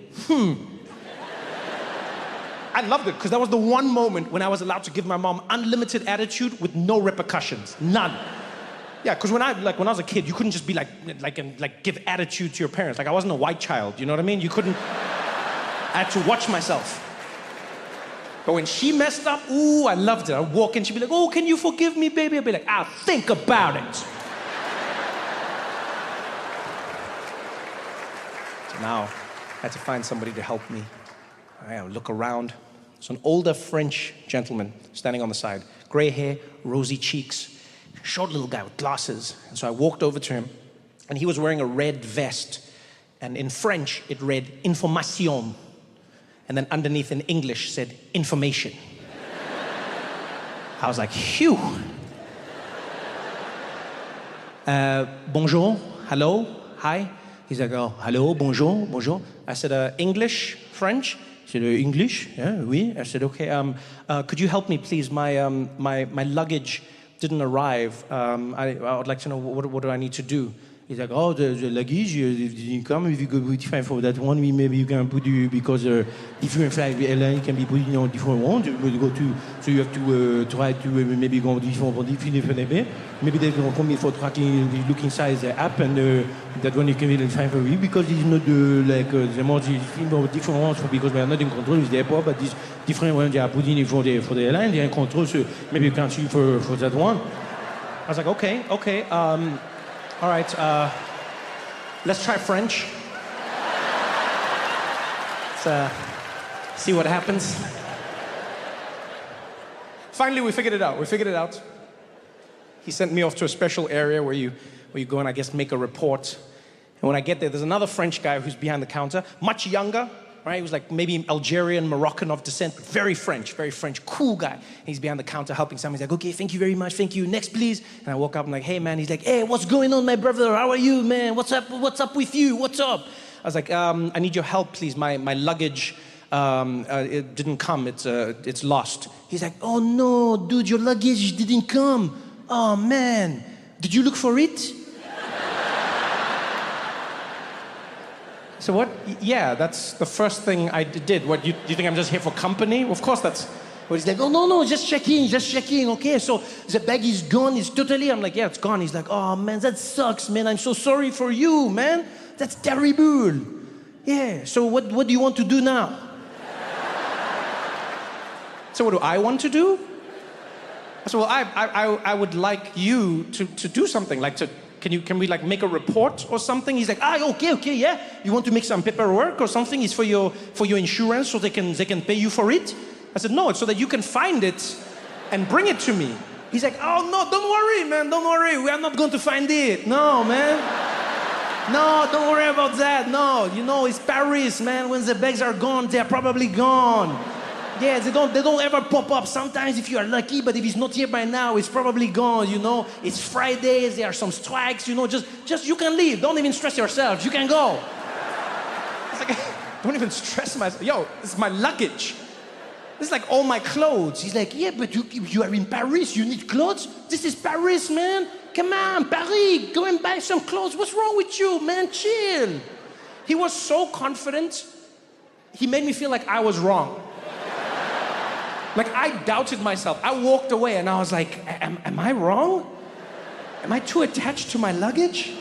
A: I loved it, because that was the one moment when I was allowed to give my mom unlimited attitude with no repercussions. None. Yeah, because when I was a kid, you couldn't just be like give attitude to your parents. Like, I wasn't a white child, you know what I mean? You couldn't. I had to watch myself. But when she messed up, ooh, I loved it. I'd walk in, she'd be like, oh, can you forgive me, baby? I'd be like, I'll think about it. So now, I had to find somebody to help me. I look around. There's an older French gentleman standing on the side. Gray hair, rosy cheeks, short little guy with glasses. And so I walked over to him, and he was wearing a red vest. And in French, it read, information. And then underneath in English said, information. I was like, phew. Bonjour, hello, hi. He's like, oh, hello, bonjour. I said, English, French? He said, English? Yeah, oui. I said, okay, could you help me, please? My luggage didn't arrive. I would like to know, what do I need to do? He's like, oh, the luggage didn't come. If you go for that one, maybe you can put you, because different flight airline can be put on different ones. So you have to try to maybe go different. Maybe they will come for tracking, look inside the app, and that one you can really find for you, because it's not the more different ones, because we are not in control with the airport, but these different ones they are put in for the airline, they are in control, so maybe you can see for that one. I was like, okay. All right, let's try French. Let's see what happens. Finally, we figured it out. He sent me off to a special area where you go and, I guess, make a report. And when I get there, there's another French guy who's behind the counter, much younger, right? He was like maybe Algerian, Moroccan of descent, but very French, cool guy. And he's behind the counter helping someone. He's like, okay, thank you very much, thank you. Next, please. And I walk up, I'm like, hey, man. He's like, hey, what's going on, my brother? How are you, man? What's up with you? What's up? I was like, I need your help, please. My luggage, it didn't come. It's lost. He's like, oh, no, dude, your luggage didn't come. Oh, man. Did you look for it? So what? Yeah, that's the first thing I did. What, you think I'm just here for company? Of course that's... But he's like, oh, no, just checking, okay? So the bag is gone, it's totally... I'm like, yeah, it's gone. He's like, oh, man, that sucks, man. I'm so sorry for you, man. That's terrible. Yeah, so what do you want to do now? So what do I want to do? I said, well, I would like you to do something, like can we like make a report or something? He's like, okay, yeah. You want to make some paperwork or something? It's for your insurance so they can pay you for it? I said, no, it's so that you can find it and bring it to me. He's like, oh, no, don't worry, man, don't worry. We are not going to find it. No, man. No, don't worry about that. No, you know, it's Paris, man. When the bags are gone, they're probably gone. Yeah, they don't ever pop up. Sometimes if you are lucky, but if it's not here by now, it's probably gone, you know. It's Fridays, there are some strikes, you know. Just you can leave. Don't even stress yourself. You can go. It's like, don't even stress myself. Yo, this is my luggage. This is like all my clothes. He's like, yeah, but you are in Paris. You need clothes? This is Paris, man. Come on, Paris. Go and buy some clothes. What's wrong with you, man? Chill. He was so confident. He made me feel like I was wrong. Like, I doubted myself. I walked away and I was like, am I wrong? Am I too attached to my luggage?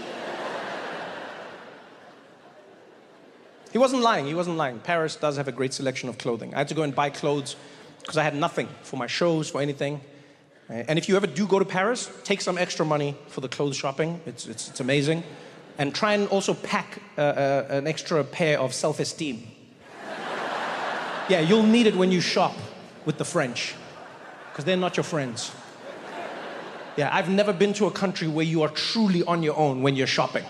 A: He wasn't lying. Paris does have a great selection of clothing. I had to go and buy clothes because I had nothing for my shows, for anything. And if you ever do go to Paris, take some extra money for the clothes shopping. It's amazing. And try and also pack an extra pair of self-esteem. Yeah, you'll need it when you shop with the French, because they're not your friends. Yeah, I've never been to a country where you are truly on your own when you're shopping.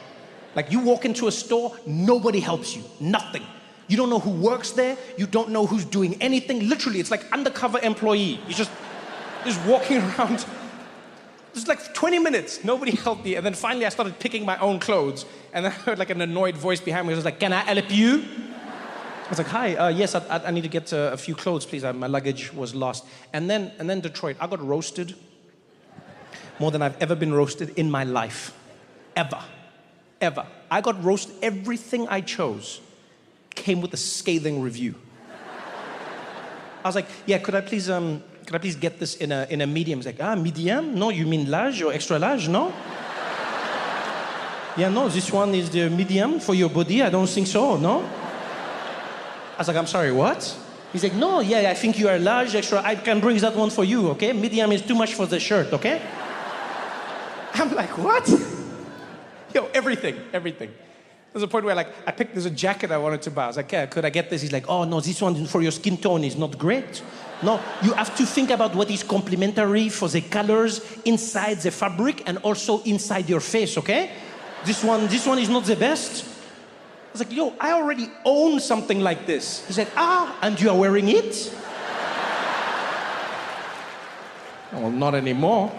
A: Like, you walk into a store, nobody helps you, nothing. You don't know who works there, you don't know who's doing anything. Literally, it's like undercover employee. You're just walking around. It's like 20 minutes, nobody helped me. And then finally I started picking my own clothes, and then I heard like an annoyed voice behind me. It was like, can I help you? I was like, hi, yes, I need to get a few clothes, please. My luggage was lost. And then Detroit, I got roasted more than I've ever been roasted in my life. Ever. I got roasted. Everything I chose came with a scathing review. I was like, yeah, could I please get this in a medium? He's like, medium? No, you mean large or extra large, no? Yeah, no, this one is the medium for your body. I don't think so, no? I was like, I'm sorry, what? He's like, no, yeah, I think you are large, extra. I can bring that one for you, okay? Medium is too much for the shirt, okay? I'm like, what? Yo, everything. There's a point where, like, there's a jacket I wanted to buy. I was like, yeah, could I get this? He's like, oh, no, this one for your skin tone is not great. No, you have to think about what is complementary for the colors inside the fabric and also inside your face, okay? This one is not the best. I was like, yo, I already own something like this. He said, and you are wearing it? Well, not anymore.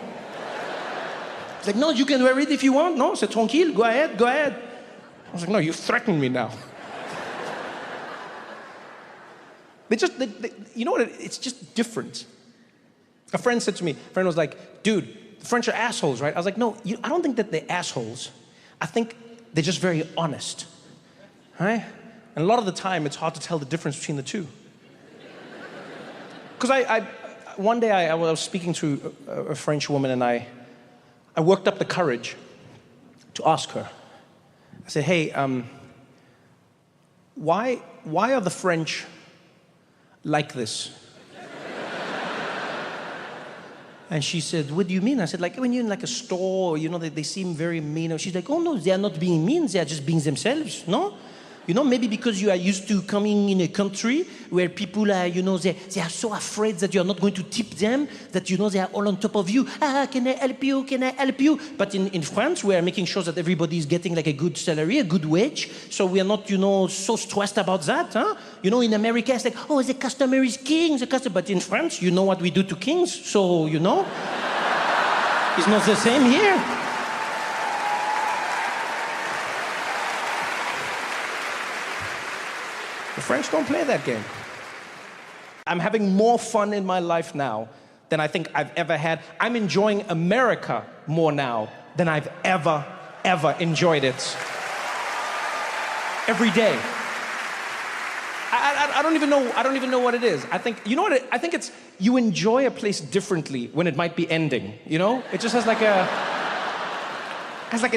A: He's like, no, you can wear it if you want. No, c'est tranquille, go ahead. I was like, no, you threaten me now. They you know what, it's just different. A friend said to me, was like, dude, the French are assholes, right? I was like, no, I don't think that they're assholes. I think they're just very honest. Right? And a lot of the time, it's hard to tell the difference between the two. Because one day I was speaking to a French woman, and I worked up the courage to ask her. I said, hey, why are the French like this? And she said, what do you mean? I said, like, when you're in like a store, you know, they seem very mean. She's like, oh no, they are not being mean, they are just being themselves, no? You know, maybe because you are used to coming in a country where people are, you know, they are so afraid that you are not going to tip them, that, you know, they are all on top of you. Can I help you? Can I help you? But in France, we are making sure that everybody is getting like a good salary, a good wage. So we are not, you know, so stressed about that. Huh? You know, in America, it's like, oh, the customer is king. But in France, you know what we do to kings. So, you know, it's not the same here. The French don't play that game. I'm having more fun in my life now than I think I've ever had. I'm enjoying America more now than I've ever enjoyed it. every day. I don't even know. I don't even know what it is. I think you know what? I think it's you enjoy a place differently when it might be ending. You know, it just has like a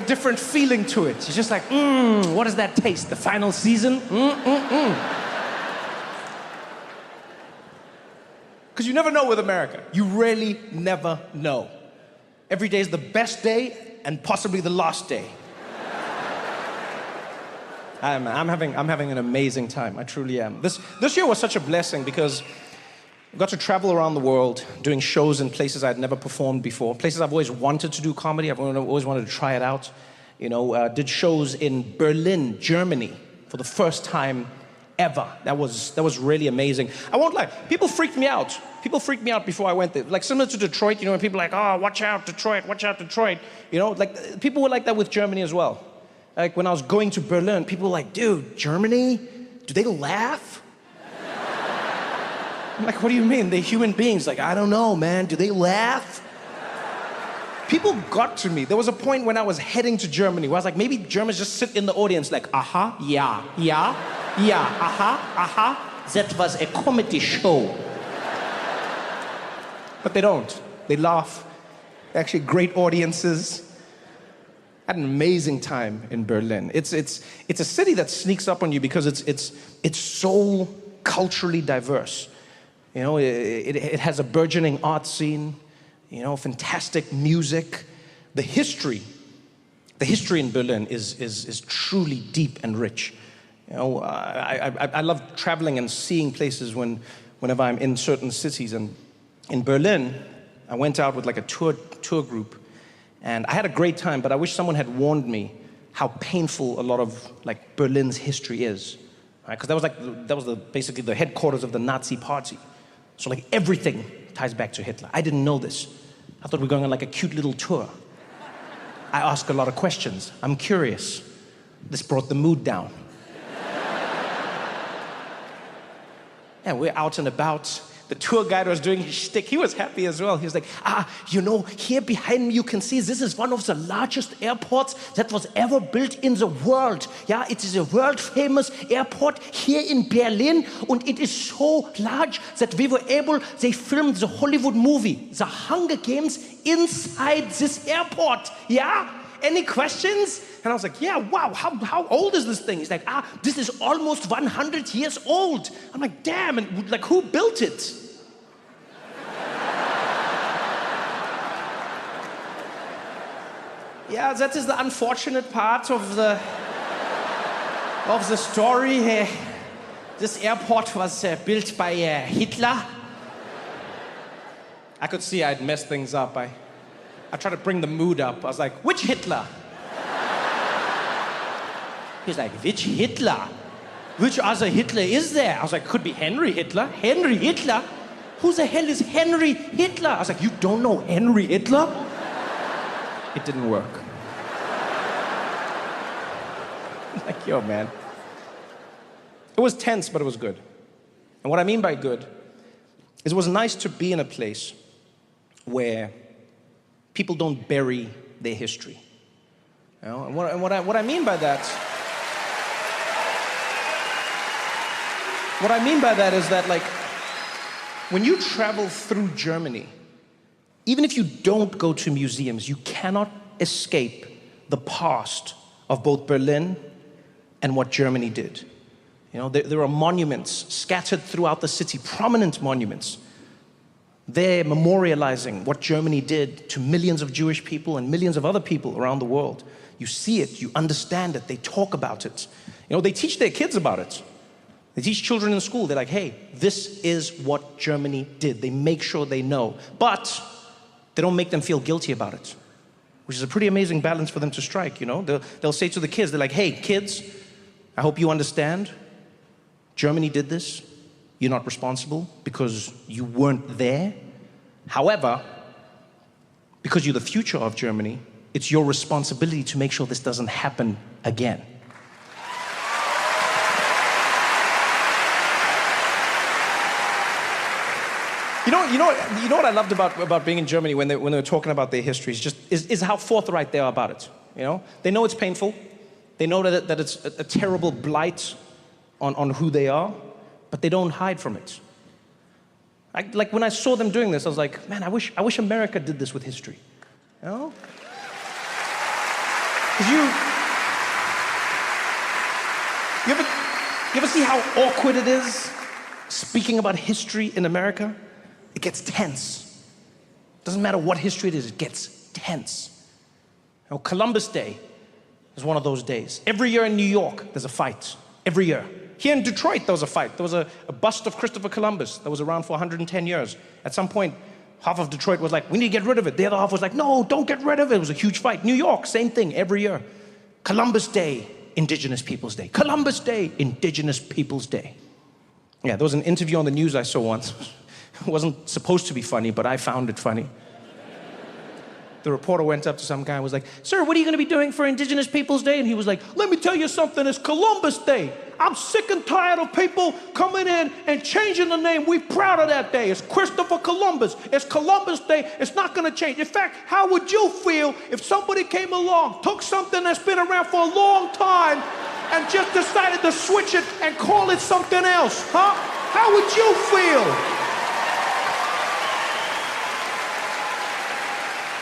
A: different feeling to it. It's just like, what does that taste? The final season? Because you never know with America. You really never know. Every day is the best day and possibly the last day. I'm having an amazing time. I truly am. This year was such a blessing because I got to travel around the world doing shows in places I'd never performed before, places I've always wanted to do comedy. I've always wanted to try it out. You know, did shows in Berlin, Germany, for the first time ever. That was really amazing. I won't lie. People freaked me out. People freaked me out before I went there. Like similar to Detroit, you know, when people are like, oh, watch out, Detroit, watch out, Detroit. You know, like people were like that with Germany as well. Like when I was going to Berlin, people were like, dude, Germany? Do they laugh? I'm like, what do you mean? They're human beings. Like, I don't know, man. Do they laugh? People got to me. There was a point when I was heading to Germany where I was like, maybe Germans just sit in the audience like, yeah, that was a comedy show. But they don't. They laugh. They're actually great audiences. I had an amazing time in Berlin. It's a city that sneaks up on you because it's so culturally diverse. You know, it has a burgeoning art scene, you know, fantastic music. The history in Berlin is truly deep and rich. You know, I love traveling and seeing places whenever I'm in certain cities. And in Berlin, I went out with like a tour group. And I had a great time, but I wish someone had warned me how painful a lot of like Berlin's history is, right? Because that was basically the headquarters of the Nazi Party. So like everything ties back to Hitler. I didn't know this. I thought we were going on like a cute little tour. I ask a lot of questions. I'm curious. This brought the mood down. And we're out and about. The tour guide was doing his shtick. He was happy as well. He was like, you know, here behind me you can see this is one of the largest airports that was ever built in the world. Yeah, it is a world famous airport here in Berlin, and it is so large that they filmed the Hollywood movie, The Hunger Games, inside this airport. Yeah? Any questions? And I was like, yeah, wow, how old is this thing? He's like, this is almost 100 years old. I'm like, damn, and like, who built it? Yeah, that is the unfortunate part of the story. This airport was built by Hitler. I could see I'd messed things up. I tried to bring the mood up. I was like, which Hitler? He's like, which Hitler? Which other Hitler is there? I was like, could be Henry Hitler. Henry Hitler? Who the hell is Henry Hitler? I was like, you don't know Henry Hitler? It didn't work. Like, yo, man. It was tense, but it was good. And what I mean by good is it was nice to be in a place where people don't bury their history. You know? And what I mean by that, what I mean by that is that, like, when you travel through Germany, even if you don't go to museums, you cannot escape the past of both Berlin and what Germany did. You know, there are monuments scattered throughout the city, prominent monuments. They're memorializing what Germany did to millions of Jewish people and millions of other people around the world. You see it, you understand it, they talk about it. You know, they teach their kids about it. They teach children in school. They're like, hey, this is what Germany did. They make sure they know. But they don't make them feel guilty about it, which is a pretty amazing balance for them to strike, you know? They'll say to the kids, they're like, hey, kids, I hope you understand. Germany did this. You're not responsible because you weren't there. However, because you're the future of Germany, it's your responsibility to make sure this doesn't happen again. You know what I loved about being in Germany when they were talking about their history is how forthright they are about it. You know, they know it's painful. They know that it's a terrible blight on who they are, but they don't hide from it. Like when I saw them doing this, I was like, man, I wish America did this with history. You know? Because you ever see how awkward it is speaking about history in America? It gets tense. Doesn't matter what history it is, it gets tense. You know, Columbus Day is one of those days. Every year in New York, there's a fight. Every year. Here in Detroit, there was a fight. There was a bust of Christopher Columbus that was around for 110 years. At some point, half of Detroit was like, we need to get rid of it. The other half was like, no, don't get rid of it. It was a huge fight. New York, same thing, every year. Columbus Day, Indigenous Peoples Day. Columbus Day, Indigenous Peoples Day. Yeah, there was an interview on the news I saw once. It wasn't supposed to be funny, but I found it funny. The reporter went up to some guy and was like, sir, what are you going to be doing for Indigenous Peoples Day? And he was like, let me tell you something, it's Columbus Day. I'm sick and tired of people coming in and changing the name. We're proud of that day. It's Christopher Columbus. It's Columbus Day. It's not going to change. In fact, how would you feel if somebody came along, took something that's been around for a long time, and just decided to switch it and call it something else? Huh? How would you feel?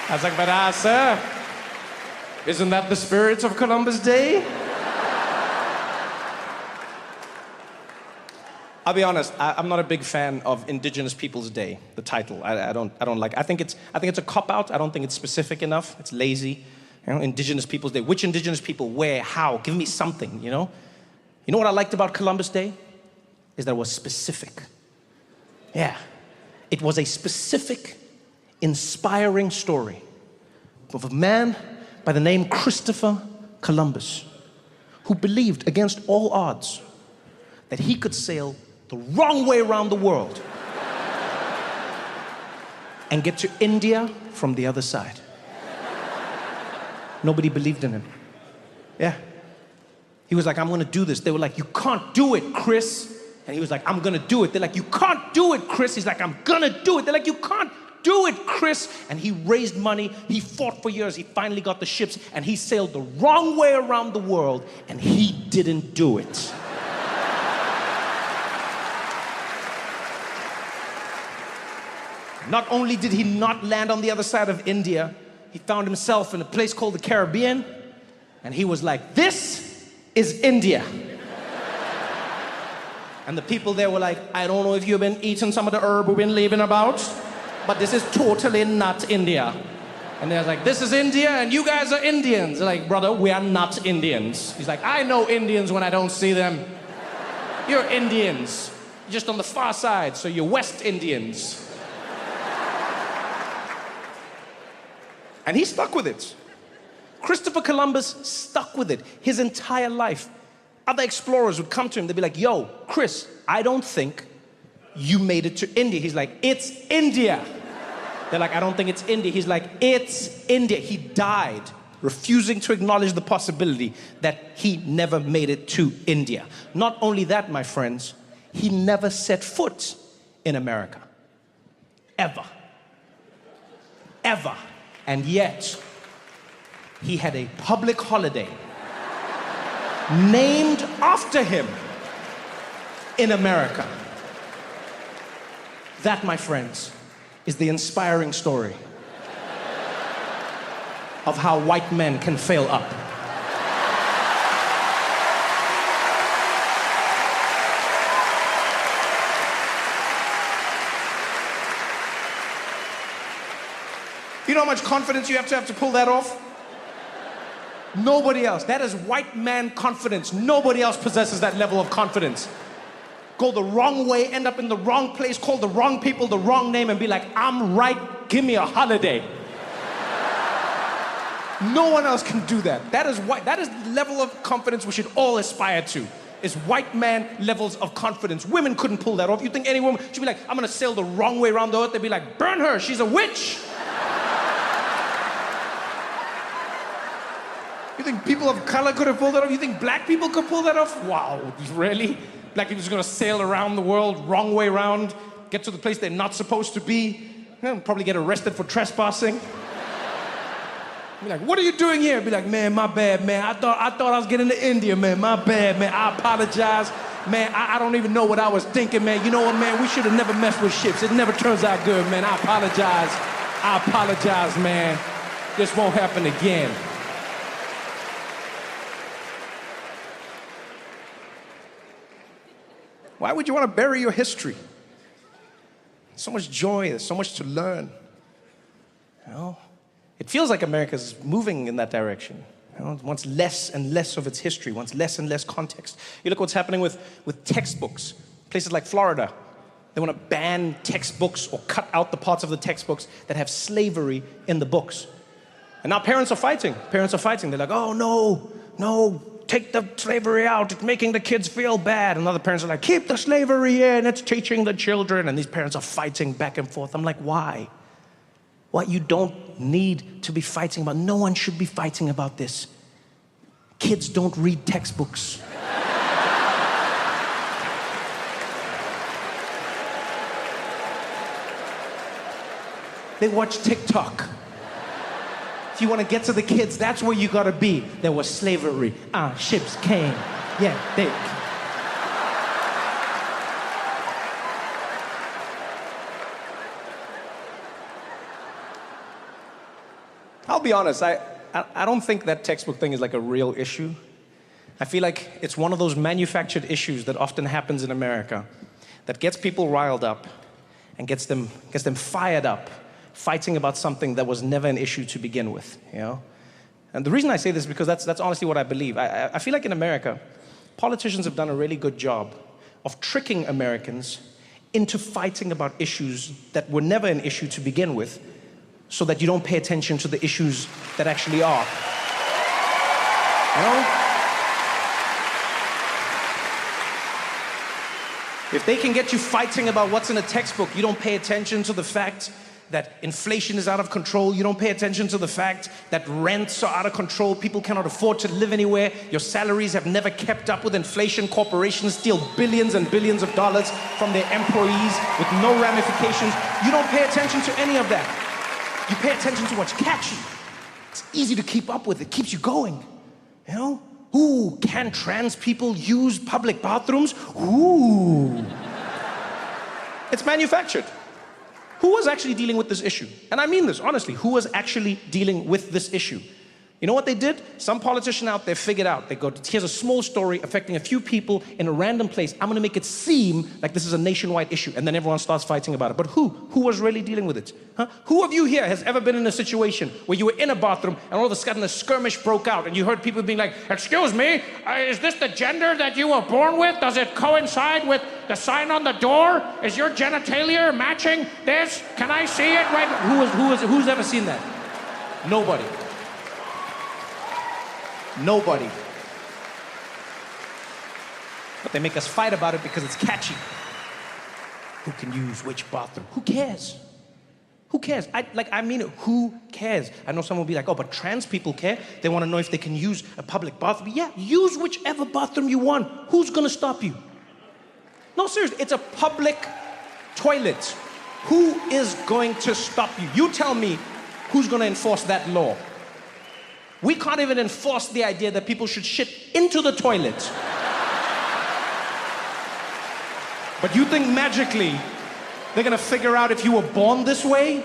A: I was like, but sir, isn't that the spirit of Columbus Day? I'll be honest, I'm not a big fan of Indigenous Peoples Day, the title. I don't like. I think it's a cop-out. I don't think it's specific enough. It's lazy. You know, Indigenous Peoples Day. Which Indigenous people? Where? How? Give me something, you know? You know what I liked about Columbus Day? Is that it was specific. Yeah. It was a specific, inspiring story of a man by the name Christopher Columbus, who believed against all odds that he could sail the wrong way around the world and get to India from the other side. Nobody believed in him. Yeah. He was like, I'm gonna do this. They were like, you can't do it, Chris. And he was like, I'm gonna do it. They're like, you can't do it, Chris. He's like, I'm gonna do it. They're like, you can't do it, Chris. And he raised money. He fought for years. He finally got the ships, and he sailed the wrong way around the world, and he didn't do it. Not only did he not land on the other side of India, he found himself in a place called the Caribbean, and he was like, this is India. And the people there were like, I don't know if you've been eating some of the herb we've been leaving about, but this is totally not India. And they're like, this is India and you guys are Indians. They're like, brother, we are not Indians. He's like, I know Indians when I don't see them. You're Indians. You're just on the far side, so you're West Indians. And he stuck with it. Christopher Columbus stuck with it his entire life. Other explorers would come to him, they'd be like, yo, Chris, I don't think you made it to India. He's like, it's India. They're like, I don't think it's India. He's like, it's India. He died refusing to acknowledge the possibility that he never made it to India. Not only that, my friends, he never set foot in America. Ever. Ever. And yet, he had a public holiday named after him in America. That, my friends, is the inspiring story of how white men can fail up. You know how much confidence you have to pull that off? Nobody else. That is white man confidence. Nobody else possesses that level of confidence. Go the wrong way, end up in the wrong place, call the wrong people the wrong name, and be like, I'm right, give me a holiday. No one else can do that. That is the level of confidence we should all aspire to. Is white man levels of confidence. Women couldn't pull that off. You think any woman should be like, I'm gonna sail the wrong way around the earth? They'd be like, burn her, she's a witch. You think people of color could have pulled that off? You think black people could pull that off? Wow, really? Black people's gonna sail around the world, wrong way around, get to the place they're not supposed to be, probably get arrested for trespassing. Be like, what are you doing here? Be like, man, my bad, man. I thought I was getting to India, man. My bad, man. I apologize. Man, I don't even know what I was thinking, man. You know what, man? We should have never messed with ships. It never turns out good, man. I apologize, man. This won't happen again. Why would you want to bury your history? So much joy, there's so much to learn. You know? It feels like America's moving in that direction. You know, it wants less and less of its history, wants less and less context. You look what's happening with textbooks. Places like Florida, they want to ban textbooks or cut out the parts of the textbooks that have slavery in the books. And now parents are fighting. They're like, oh, no, take the slavery out. It's making the kids feel bad. And other parents are like, keep the slavery in. It's teaching the children. And these parents are fighting back and forth. I'm like, why? What you don't need to be fighting about. No one should be fighting about this. Kids don't read textbooks. They watch TikTok. If you want to get to the kids, that's where you gotta be. There was slavery. Ships came. Yeah, they... I'll be honest, I don't think that textbook thing is like a real issue. I feel like it's one of those manufactured issues that often happens in America that gets people riled up and gets them fired up, fighting about something that was never an issue to begin with, you know? And the reason I say this is because that's honestly what I believe. I feel like in America, politicians have done a really good job of tricking Americans into fighting about issues that were never an issue to begin with, so that you don't pay attention to the issues that actually are. You know? If they can get you fighting about what's in a textbook, you don't pay attention to the fact that inflation is out of control. You don't pay attention to the fact that rents are out of control. People cannot afford to live anywhere. Your salaries have never kept up with inflation. Corporations steal billions and billions of dollars from their employees with no ramifications. You don't pay attention to any of that. You pay attention to what's catchy. It's easy to keep up with. It keeps you going. You know? Ooh, can trans people use public bathrooms? Ooh. It's manufactured. Who was actually dealing with this issue? And I mean this, honestly. Who was actually dealing with this issue? You know what they did? Some politician out there figured out. They go, here's a small story affecting a few people in a random place. I'm going to make it seem like this is a nationwide issue. And then everyone starts fighting about it. But who? Who was really dealing with it? Huh? Who of you here has ever been in a situation where you were in a bathroom and all of a sudden a skirmish broke out and you heard people being like, excuse me, is this the gender that you were born with? Does it coincide with the sign on the door? Is your genitalia matching this? Can I see it right? Who's ever seen that? Nobody. Nobody. But they make us fight about it because it's catchy. Who can use which bathroom? Who cares? Who cares? I mean it. Who cares? I know someone will be like, oh, but trans people care. They want to know if they can use a public bathroom. Yeah, use whichever bathroom you want. Who's going to stop you? No, seriously, it's a public toilet. Who is going to stop you? You tell me who's going to enforce that law. We can't even enforce the idea that people should shit into the toilet. But you think magically they're gonna figure out if you were born this way?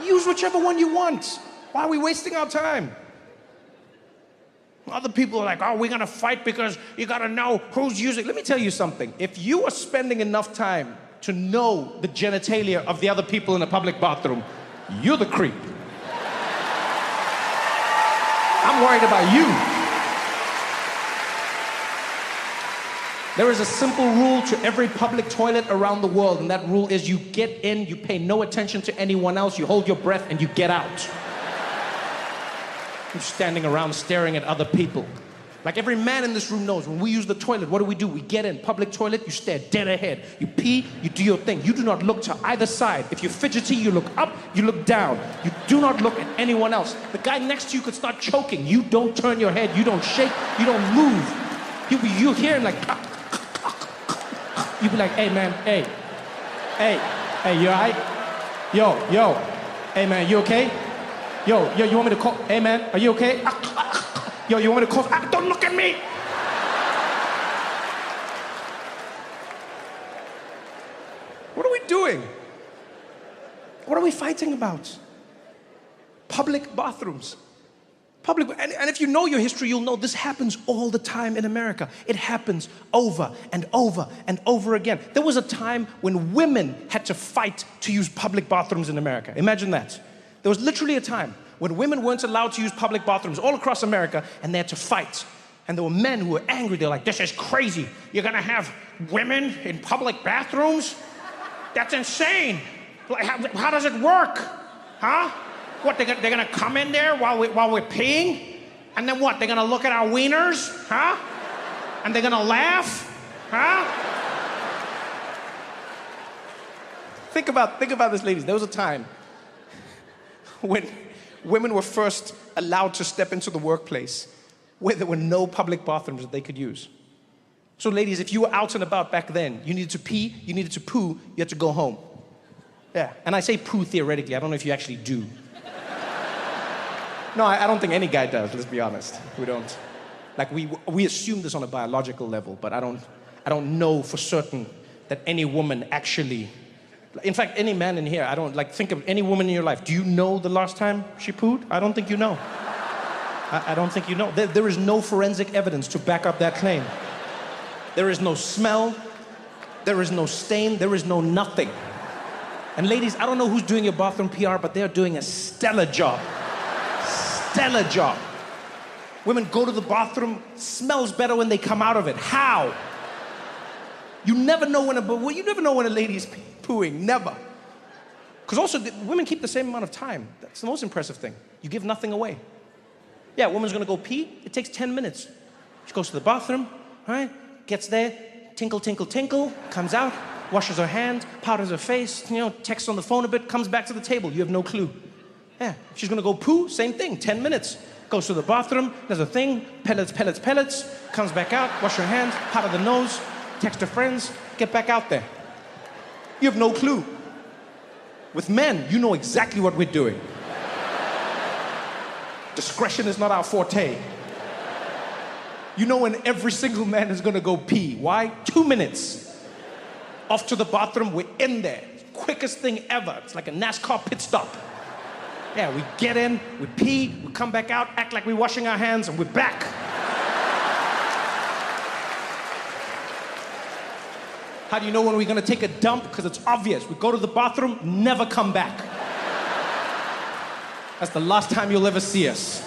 A: Use whichever one you want. Why are we wasting our time? Other people are like, oh, we're gonna fight because you gotta know who's using. Let me tell you something. If you are spending enough time to know the genitalia of the other people in a public bathroom, you're the creep. I'm worried about you. There is a simple rule to every public toilet around the world, and that rule is you get in, you pay no attention to anyone else, you hold your breath, and you get out. You're standing around staring at other people. Like every man in this room knows, when we use the toilet, what do? We get in. Public toilet, you stare dead ahead. You pee, you do your thing. You do not look to either side. If you're fidgety, you look up, you look down. You do not look at anyone else. The guy next to you could start choking. You don't turn your head, you don't shake, you don't move. You hear him like, you be like, hey man, hey, you all right? Yo, hey man, you okay?
B: Yo, you want me to call? Hey, man, are you okay? Yo, you want me to call? Don't look at me! What are we doing?
A: What are we fighting about? Public bathrooms. And if you know your history, you'll know this happens all the time in America. It happens over and over and over again. There was a time when women had to fight to use public bathrooms in America. Imagine that. There was literally a time when women weren't allowed to use public bathrooms all across America, and they had to fight. And there were men who were angry. They're like, this is crazy. You're gonna have women in public bathrooms? That's insane. Like, how does it work? Huh? What, they're gonna come in there while we're peeing? And then what, they're gonna look at our wieners? Huh? And they're gonna laugh? Huh? Think about this, ladies. There was a time when women were first allowed to step into the workplace where there were no public bathrooms that they could use. So ladies, if you were out and about back then, you needed to pee, you needed to poo, you had to go home. Yeah, and I say poo theoretically, I don't know if you actually do. No, I don't think any guy does, let's be honest. We don't. Like, we assume this on a biological level, but I don't know for certain that any woman actually... In fact, any man in here, think of any woman in your life. Do you know the last time she pooed? I don't think you know. I don't think you know. There is no forensic evidence to back up that claim. There is no smell, there is no stain, there is no nothing. And ladies, I don't know who's doing your bathroom PR, but they're doing a stellar job. Stellar job. Women go to the bathroom, smells better when they come out of it. How? You never know when a lady's pooing, never. Because also, women keep the same amount of time. That's the most impressive thing. You give nothing away. Yeah, a woman's gonna go pee, it takes 10 minutes. She goes to the bathroom, right? Gets there, tinkle, tinkle, tinkle, comes out, washes her hands, powders her face, texts on the phone a bit, comes back to the table. You have no clue. Yeah, if she's gonna go poo, same thing, 10 minutes. Goes to the bathroom, does a thing, pellets, comes back out, wash her hands, powder the nose, text her friends, get back out there. You have no clue. With men, you know exactly what we're doing. Discretion is not our forte. You know when every single man is gonna go pee. Why? 2 minutes. Off to the bathroom, we're in there. Quickest thing ever. It's like a NASCAR pit stop. Yeah, we get in, we pee, we come back out, act like we're washing our hands, and we're back. How do you know when we're gonna take a dump? Because it's obvious. We go to the bathroom, never come back. That's the last time you'll ever see us.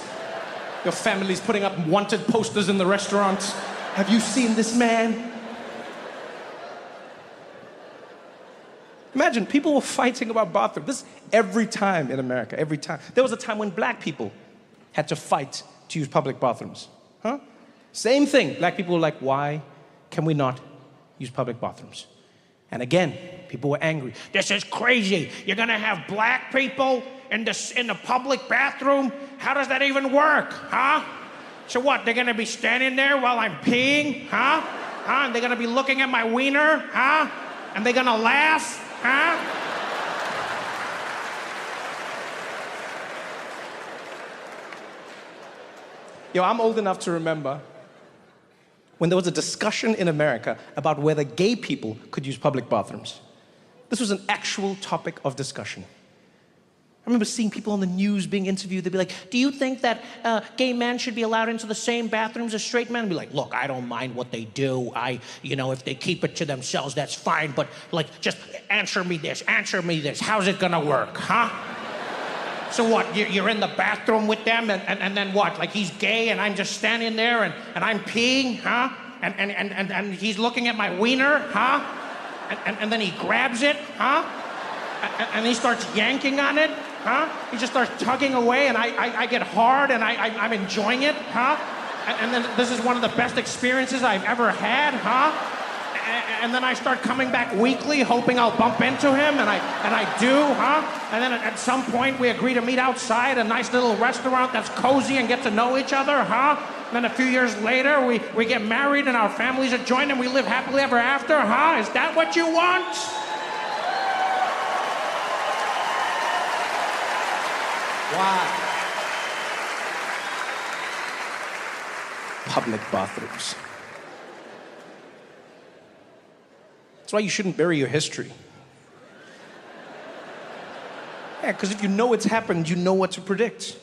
A: Your family's putting up wanted posters in the restaurants. Have you seen this man? Imagine, people were fighting about bathrooms. This every time in America, every time. There was a time when black people had to fight to use public bathrooms. Huh? Same thing. Black people were like, why can we not use public bathrooms? And again, people were angry. This is crazy. You're gonna have black people in the public bathroom? How does that even work, huh? So what, they're gonna be standing there while I'm peeing, huh? And they're gonna be looking at my wiener, huh? And they're gonna laugh, huh? Yo, I'm old enough to remember when there was a discussion in America about whether gay people could use public bathrooms. This was an actual topic of discussion. I remember seeing people on the news being interviewed. They'd be like, do you think that gay men should be allowed into the same bathrooms as straight men? I'd be like, look, I don't mind what they do. If they keep it to themselves, that's fine. But just answer me this. How's it gonna work, huh? So what, you're in the bathroom with them and then what? Like he's gay and I'm just standing there and I'm peeing, huh? And he's looking at my wiener, huh? And then he grabs it, huh? And he starts yanking on it, huh? He just starts tugging away and I get hard and I'm enjoying it, huh? And then this is one of the best experiences I've ever had, huh? And then I start coming back weekly, hoping I'll bump into him, and I do, huh? And then at some point we agree to meet outside a nice little restaurant that's cozy and get to know each other, huh? And then a few years later we get married and our families are joined and we live happily ever after, huh? Is that what you want? Why? public bathrooms. That's why you shouldn't bury your history. Yeah, because if you know it's happened, you know what to predict.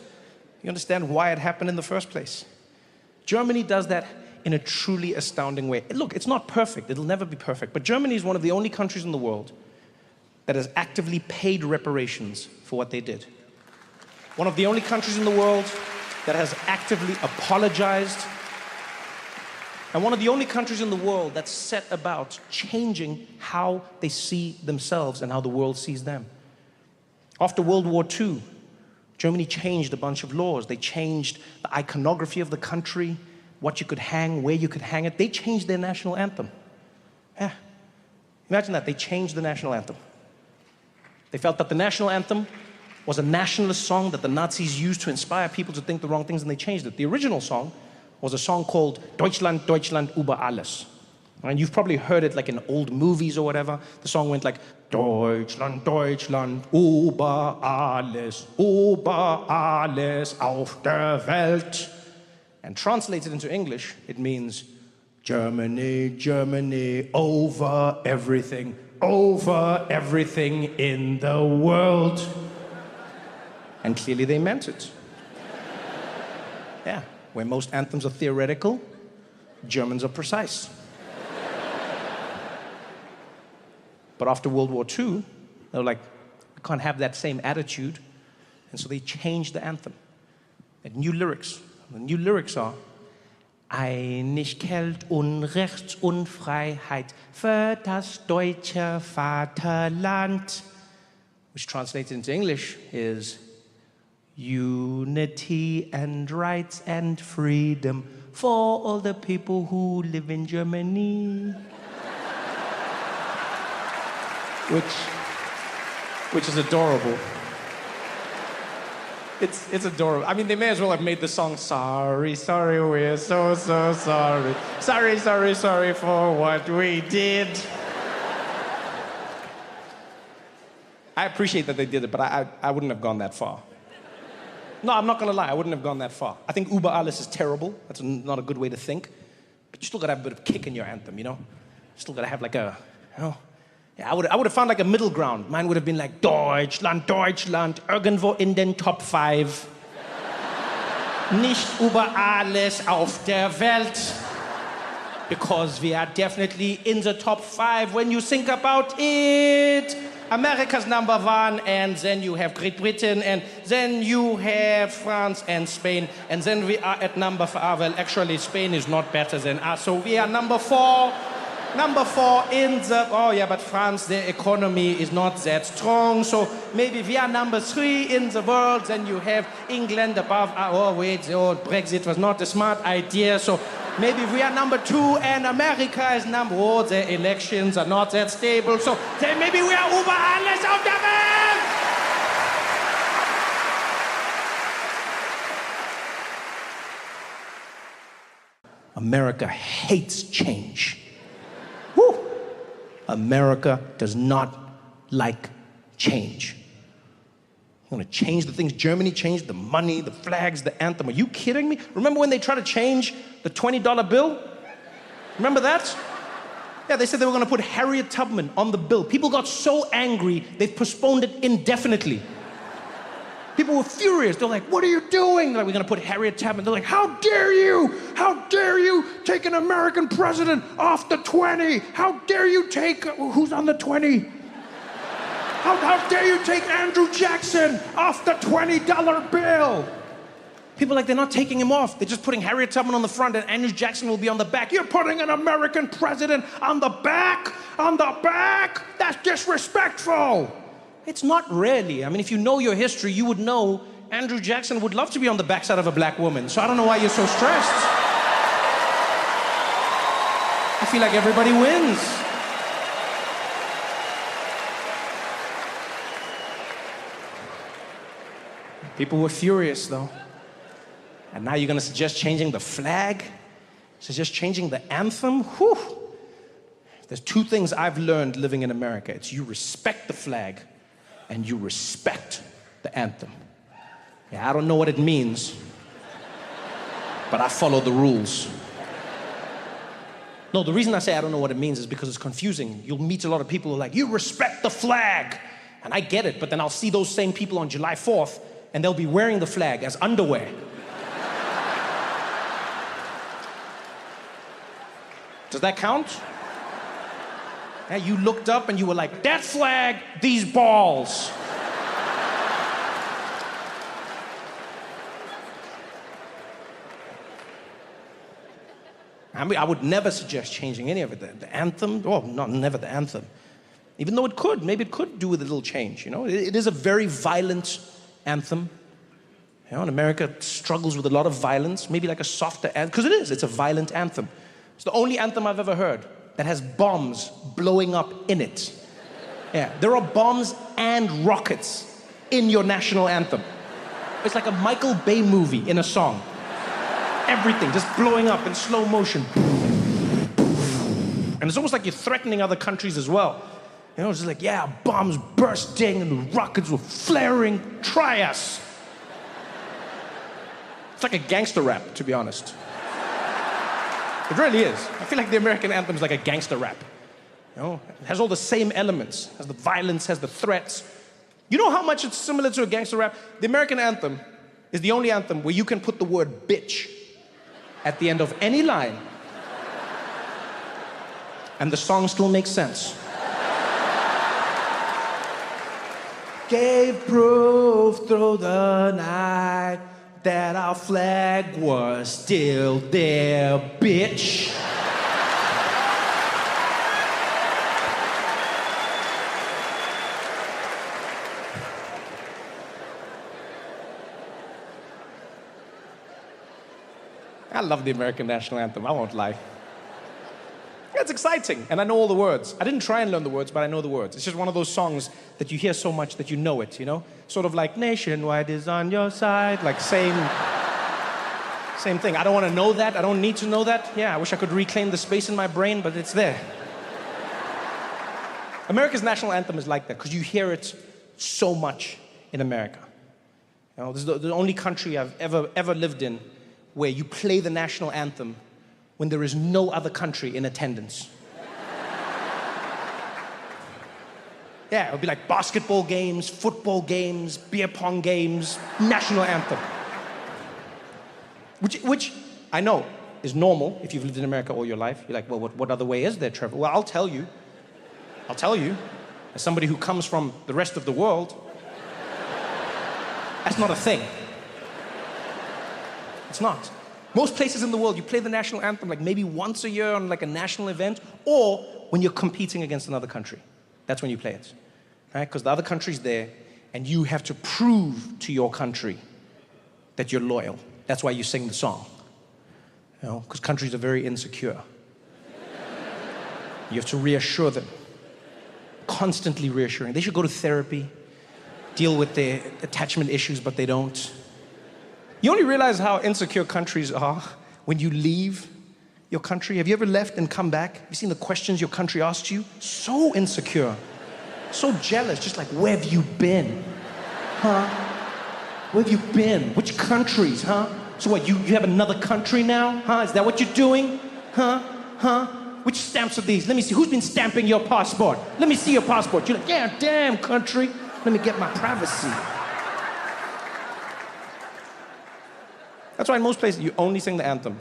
A: You understand why it happened in the first place. Germany does that in a truly astounding way. Look, it's not perfect. It'll never be perfect. But Germany is one of the only countries in the world that has actively paid reparations for what they did. One of the only countries in the world that has actively apologized. And one of the only countries in the world that's set about changing how they see themselves and how the world sees them. After World War II, Germany changed a bunch of laws. They changed the iconography of the country, what you could hang, where you could hang it. They changed their national anthem. Yeah. Imagine that, they changed the national anthem. They felt that the national anthem was a nationalist song that the Nazis used to inspire people to think the wrong things, and they changed it. The original song was a song called Deutschland, Deutschland über alles. And you've probably heard it like in old movies or whatever. The song went like, Deutschland, Deutschland, über alles auf der Welt. And translated into English, it means, Germany, Germany, over everything in the world. And clearly they meant it. Yeah, where most anthems are theoretical, Germans are precise. But after World War II, they were like, we can't have that same attitude. And so they changed the anthem. And new lyrics. The new lyrics are, Einigkeit und Rechts und Freiheit für das deutsche Vaterland. Which translated into English is, unity and rights and freedom for all the people who live in Germany. Which is adorable. It's adorable. I mean, they may as well have made the song, sorry, sorry, we're so sorry. Sorry, sorry, sorry for what we did. I appreciate that they did it, but I wouldn't have gone that far. No, I'm not gonna lie, I wouldn't have gone that far. I think Über alles is terrible. That's not a good way to think. But you still gotta have a bit of kick in your anthem, you know? Still gotta have like a, you know? Yeah, I would have found like a middle ground. Mine would have been like, Deutschland, Deutschland, irgendwo in den Top 5. Nicht über alles auf der Welt. Because we are definitely in the top 5 when you think about it. America's number 1, and then you have Great Britain, and then you have France and Spain, and then we are at number 5. Well, actually, Spain is not better than us, so we are number 4. Number 4 in the, oh yeah, but France, their economy is not that strong, so maybe we are number 3 in the world, then you have England above, oh wait, oh, Brexit was not a smart idea, so maybe we are number 2 and America is number, oh, their elections are not that stable, so then maybe we are über alles auf der Welt! America hates change. Woo! America does not like change. You want to change the things Germany changed, the money, the flags, the anthem. Are you kidding me? Remember when they tried to change the $20 bill? Remember that? Yeah, they said they were going to put Harriet Tubman on the bill. People got so angry, they've postponed it indefinitely. People were furious. They're like, what are you doing? They're like, we're going to put Harriet Tubman. They're like, how dare you? How dare you take an American president off the 20? How dare you take, who's on the 20? How dare you take Andrew Jackson off the $20 bill? People are like, they're not taking him off. They're just putting Harriet Tubman on the front and Andrew Jackson will be on the back. You're putting an American president on the back? On the back? That's disrespectful. It's not really. I mean, if you know your history, you would know Andrew Jackson would love to be on the backside of a black woman. So I don't know why you're so stressed. I feel like everybody wins. People were furious, though. And now you're going to suggest changing the flag? Suggest changing the anthem? Whew. There's 2 things I've learned living in America. It's you respect the flag and you respect the anthem. Yeah, I don't know what it means, but I follow the rules. No, the reason I say I don't know what it means is because it's confusing. You'll meet a lot of people who are like, you respect the flag. And I get it, but then I'll see those same people on July 4th and they'll be wearing the flag as underwear. Does that count? Yeah, you looked up and you were like, that flag, these balls. I mean, I would never suggest changing any of it. The anthem, oh, not never the anthem. Even though it could, maybe it could do with a little change, you know? It is a very violent anthem. You know, and America struggles with a lot of violence, maybe like a softer anthem, because it is, it's a violent anthem. It's the only anthem I've ever heard that has bombs blowing up in it. Yeah, there are bombs and rockets in your national anthem. It's like a Michael Bay movie in a song. Everything just blowing up in slow motion. And it's almost like you're threatening other countries as well. You know, it's just like, yeah, bombs bursting and the rockets were flaring. Try us. It's like a gangster rap, to be honest. It really is. I feel like the American anthem is like a gangster rap. You know, it has all the same elements. It has the violence, has the threats. You know how much it's similar to a gangster rap? The American anthem is the only anthem where you can put the word bitch at the end of any line, and the song still makes sense. Gave proof through the night that our flag was still there, bitch. I love the American national anthem, I won't lie. It's exciting, and I know all the words. I didn't try and learn the words, but I know the words. It's just one of those songs that you hear so much that you know it, you know? Sort of like, nationwide is on your side, like same thing. I don't want to know that, I don't need to know that. Yeah, I wish I could reclaim the space in my brain, but it's there. America's national anthem is like that, because you hear it so much in America. You know, this is the only country I've ever lived in where you play the national anthem when there is no other country in attendance. Yeah, it would be like basketball games, football games, beer pong games, national anthem. Which I know is normal if you've lived in America all your life. You're like, well, what other way is there, Trevor? Well, I'll tell you, as somebody who comes from the rest of the world, that's not a thing. It's not. Most places in the world, you play the national anthem like maybe once a year on like a national event, or when you're competing against another country. That's when you play it, right? Because the other country's there, and you have to prove to your country that you're loyal. That's why you sing the song, you know, because countries are very insecure. You have to reassure them, constantly reassuring. They should go to therapy, deal with their attachment issues, but they don't. You only realize how insecure countries are when you leave your country. Have you ever left and come back? Have you seen the questions your country asks you? So insecure, so jealous, just like, where have you been? Huh? Where have you been? Which countries, huh? So what, you have another country now? Huh? Is that what you're doing? Huh? Huh? Which stamps are these? Let me see. Who's been stamping your passport? Let me see your passport. You're like, yeah, damn country. Let me get my privacy. That's why in most places you only sing the anthem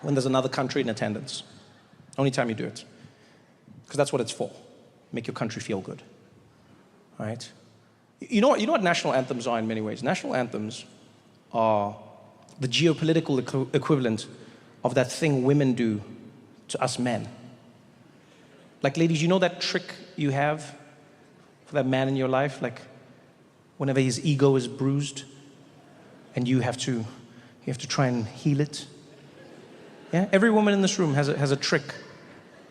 A: when there's another country in attendance. Only time you do it. Because that's what it's for. Make your country feel good. All right? You know what national anthems are in many ways? National anthems are the geopolitical equivalent of that thing women do to us men. Like, ladies, you know that trick you have for that man in your life? Like, whenever his ego is bruised and you have to try and heal it. Yeah? Every woman in this room has a trick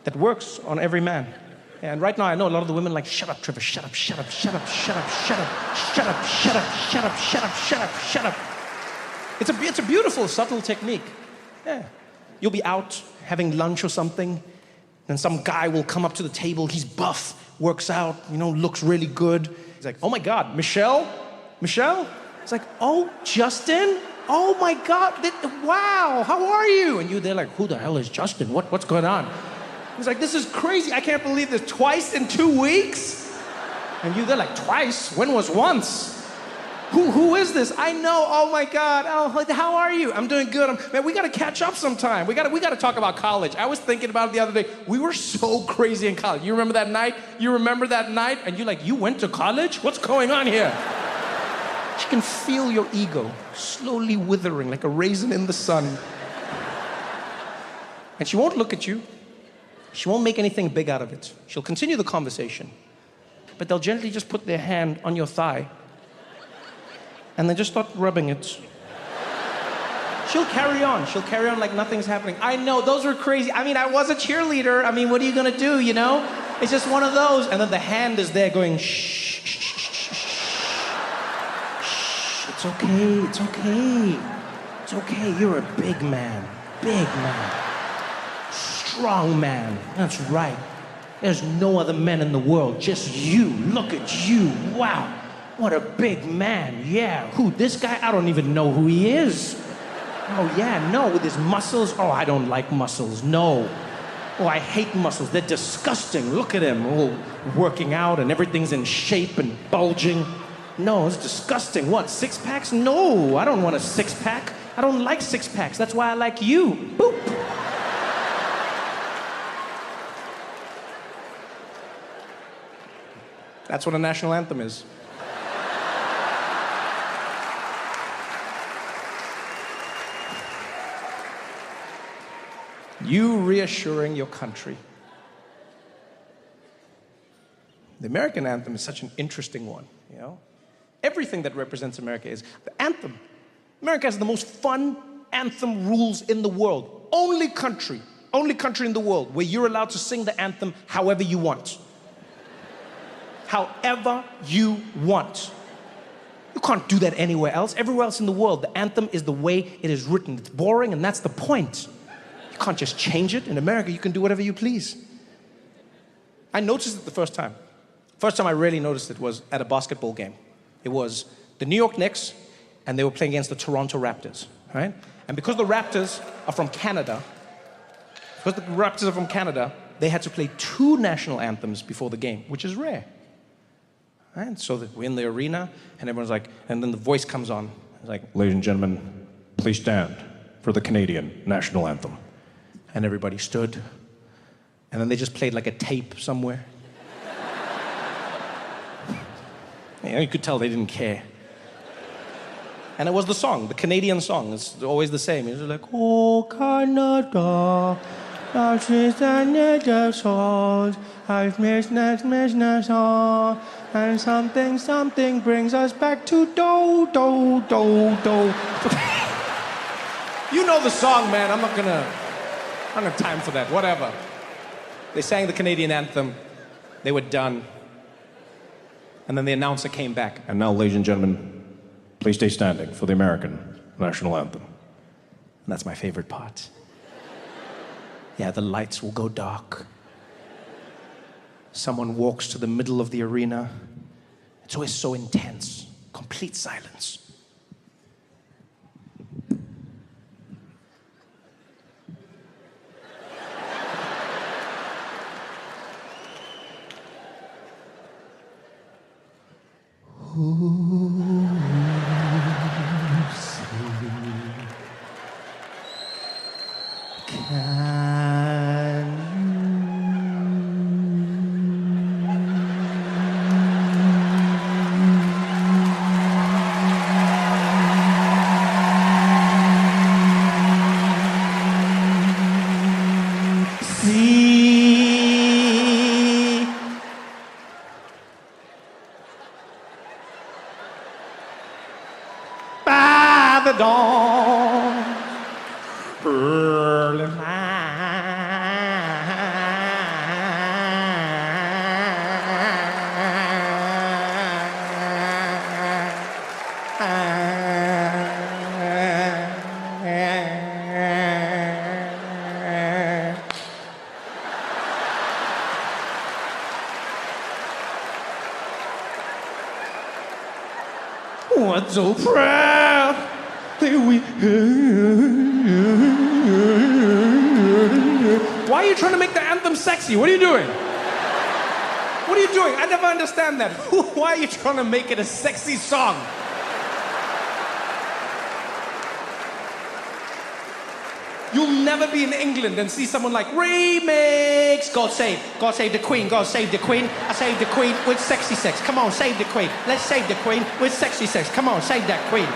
A: that works on every man. Yeah, and right now I know a lot of the women are like, shut up, Trevor, shut up, shut up, shut up, shut up, shut up, shut up, shut up, shut up, shut up, shut up, shut up. It's a beautiful, subtle technique. Yeah. You'll be out having lunch or something, and some guy will come up to the table, he's buff, works out, you know, looks really good. He's like, oh my God, Michelle? It's like, oh, Justin? Oh my God, wow, how are you? And you're there like, who the hell is Justin? What's going on? He's like, this is crazy. I can't believe this. Twice in 2 weeks? And they're like, twice? When was once? Who is this? I know, oh my God. Oh, how are you? I'm doing good. Man, we gotta catch up sometime. We gotta talk about college. I was thinking about it the other day. We were so crazy in college. You remember that night? You remember that night? And you're like, you went to college? What's going on here? She can feel your ego slowly withering like a raisin in the sun. And she won't look at you. She won't make anything big out of it. She'll continue the conversation. But they'll gently just put their hand on your thigh and then just start rubbing it. She'll carry on. She'll carry on like nothing's happening. I know, those were crazy. I mean, I was a cheerleader. I mean, what are you gonna do, you know? It's just one of those. And then the hand is there going, shh, shh, shh, shh, shh. It's okay, it's okay. It's okay, you're a big man. Big man. Strong man. That's right. There's no other men in the world, just you. Look at you. Wow. What a big man. Yeah. Who? This guy? I don't even know who he is. Oh, yeah, no, with his muscles. Oh, I don't like muscles. No. Oh, I hate muscles. They're disgusting. Look at him. Oh, working out and everything's in shape and bulging. No, it's disgusting. What, 6-packs? No, I don't want a 6-pack. I don't like 6-packs. That's why I like you. Boop. That's what a national anthem is. You reassuring your country. The American anthem is such an interesting one, you know? Everything that represents America is the anthem. America has the most fun anthem rules in the world. Only country in the world where you're allowed to sing the anthem however you want. However you want. You can't do that anywhere else. Everywhere else in the world, the anthem is the way it is written. It's boring, and that's the point. You can't just change it. In America, you can do whatever you please. I noticed it the first time. First time I really noticed it was at a basketball game. It was the New York Knicks, and they were playing against the Toronto Raptors, right? And because the Raptors are from Canada, they had to play 2 national anthems before the game, which is rare. Right? So that we're in the arena, and everyone's like, and then the voice comes on. It's like, ladies and gentlemen, please stand for the Canadian national anthem. And everybody stood, and then they just played like a tape somewhere. You could tell they didn't care. And it was the song, the Canadian song. It's always the same. It's like, oh, Canada, that is the song, I've missed song, and something brings us back to do. You know the song, man. I don't have time for that. Whatever. They sang the Canadian anthem. They were done. And then the announcer came back. And now, ladies and gentlemen, please stay standing for the American national anthem. And that's my favorite part. Yeah, the lights will go dark. Someone walks to the middle of the arena. It's always so intense. Complete silence. By the dawn, early what so proud that we. Why are you trying to make the anthem
B: make them sexy. What are you doing? What are you doing? I never understand that. Why are you trying to make it a sexy song? You'll never be in England and see someone like remix. God save the Queen, God save the Queen. I save the Queen with sexy sex. Come on, save the Queen. Let's save the Queen with sexy sex. Come on, save that Queen.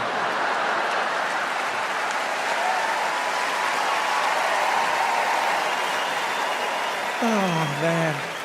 B: Oh man.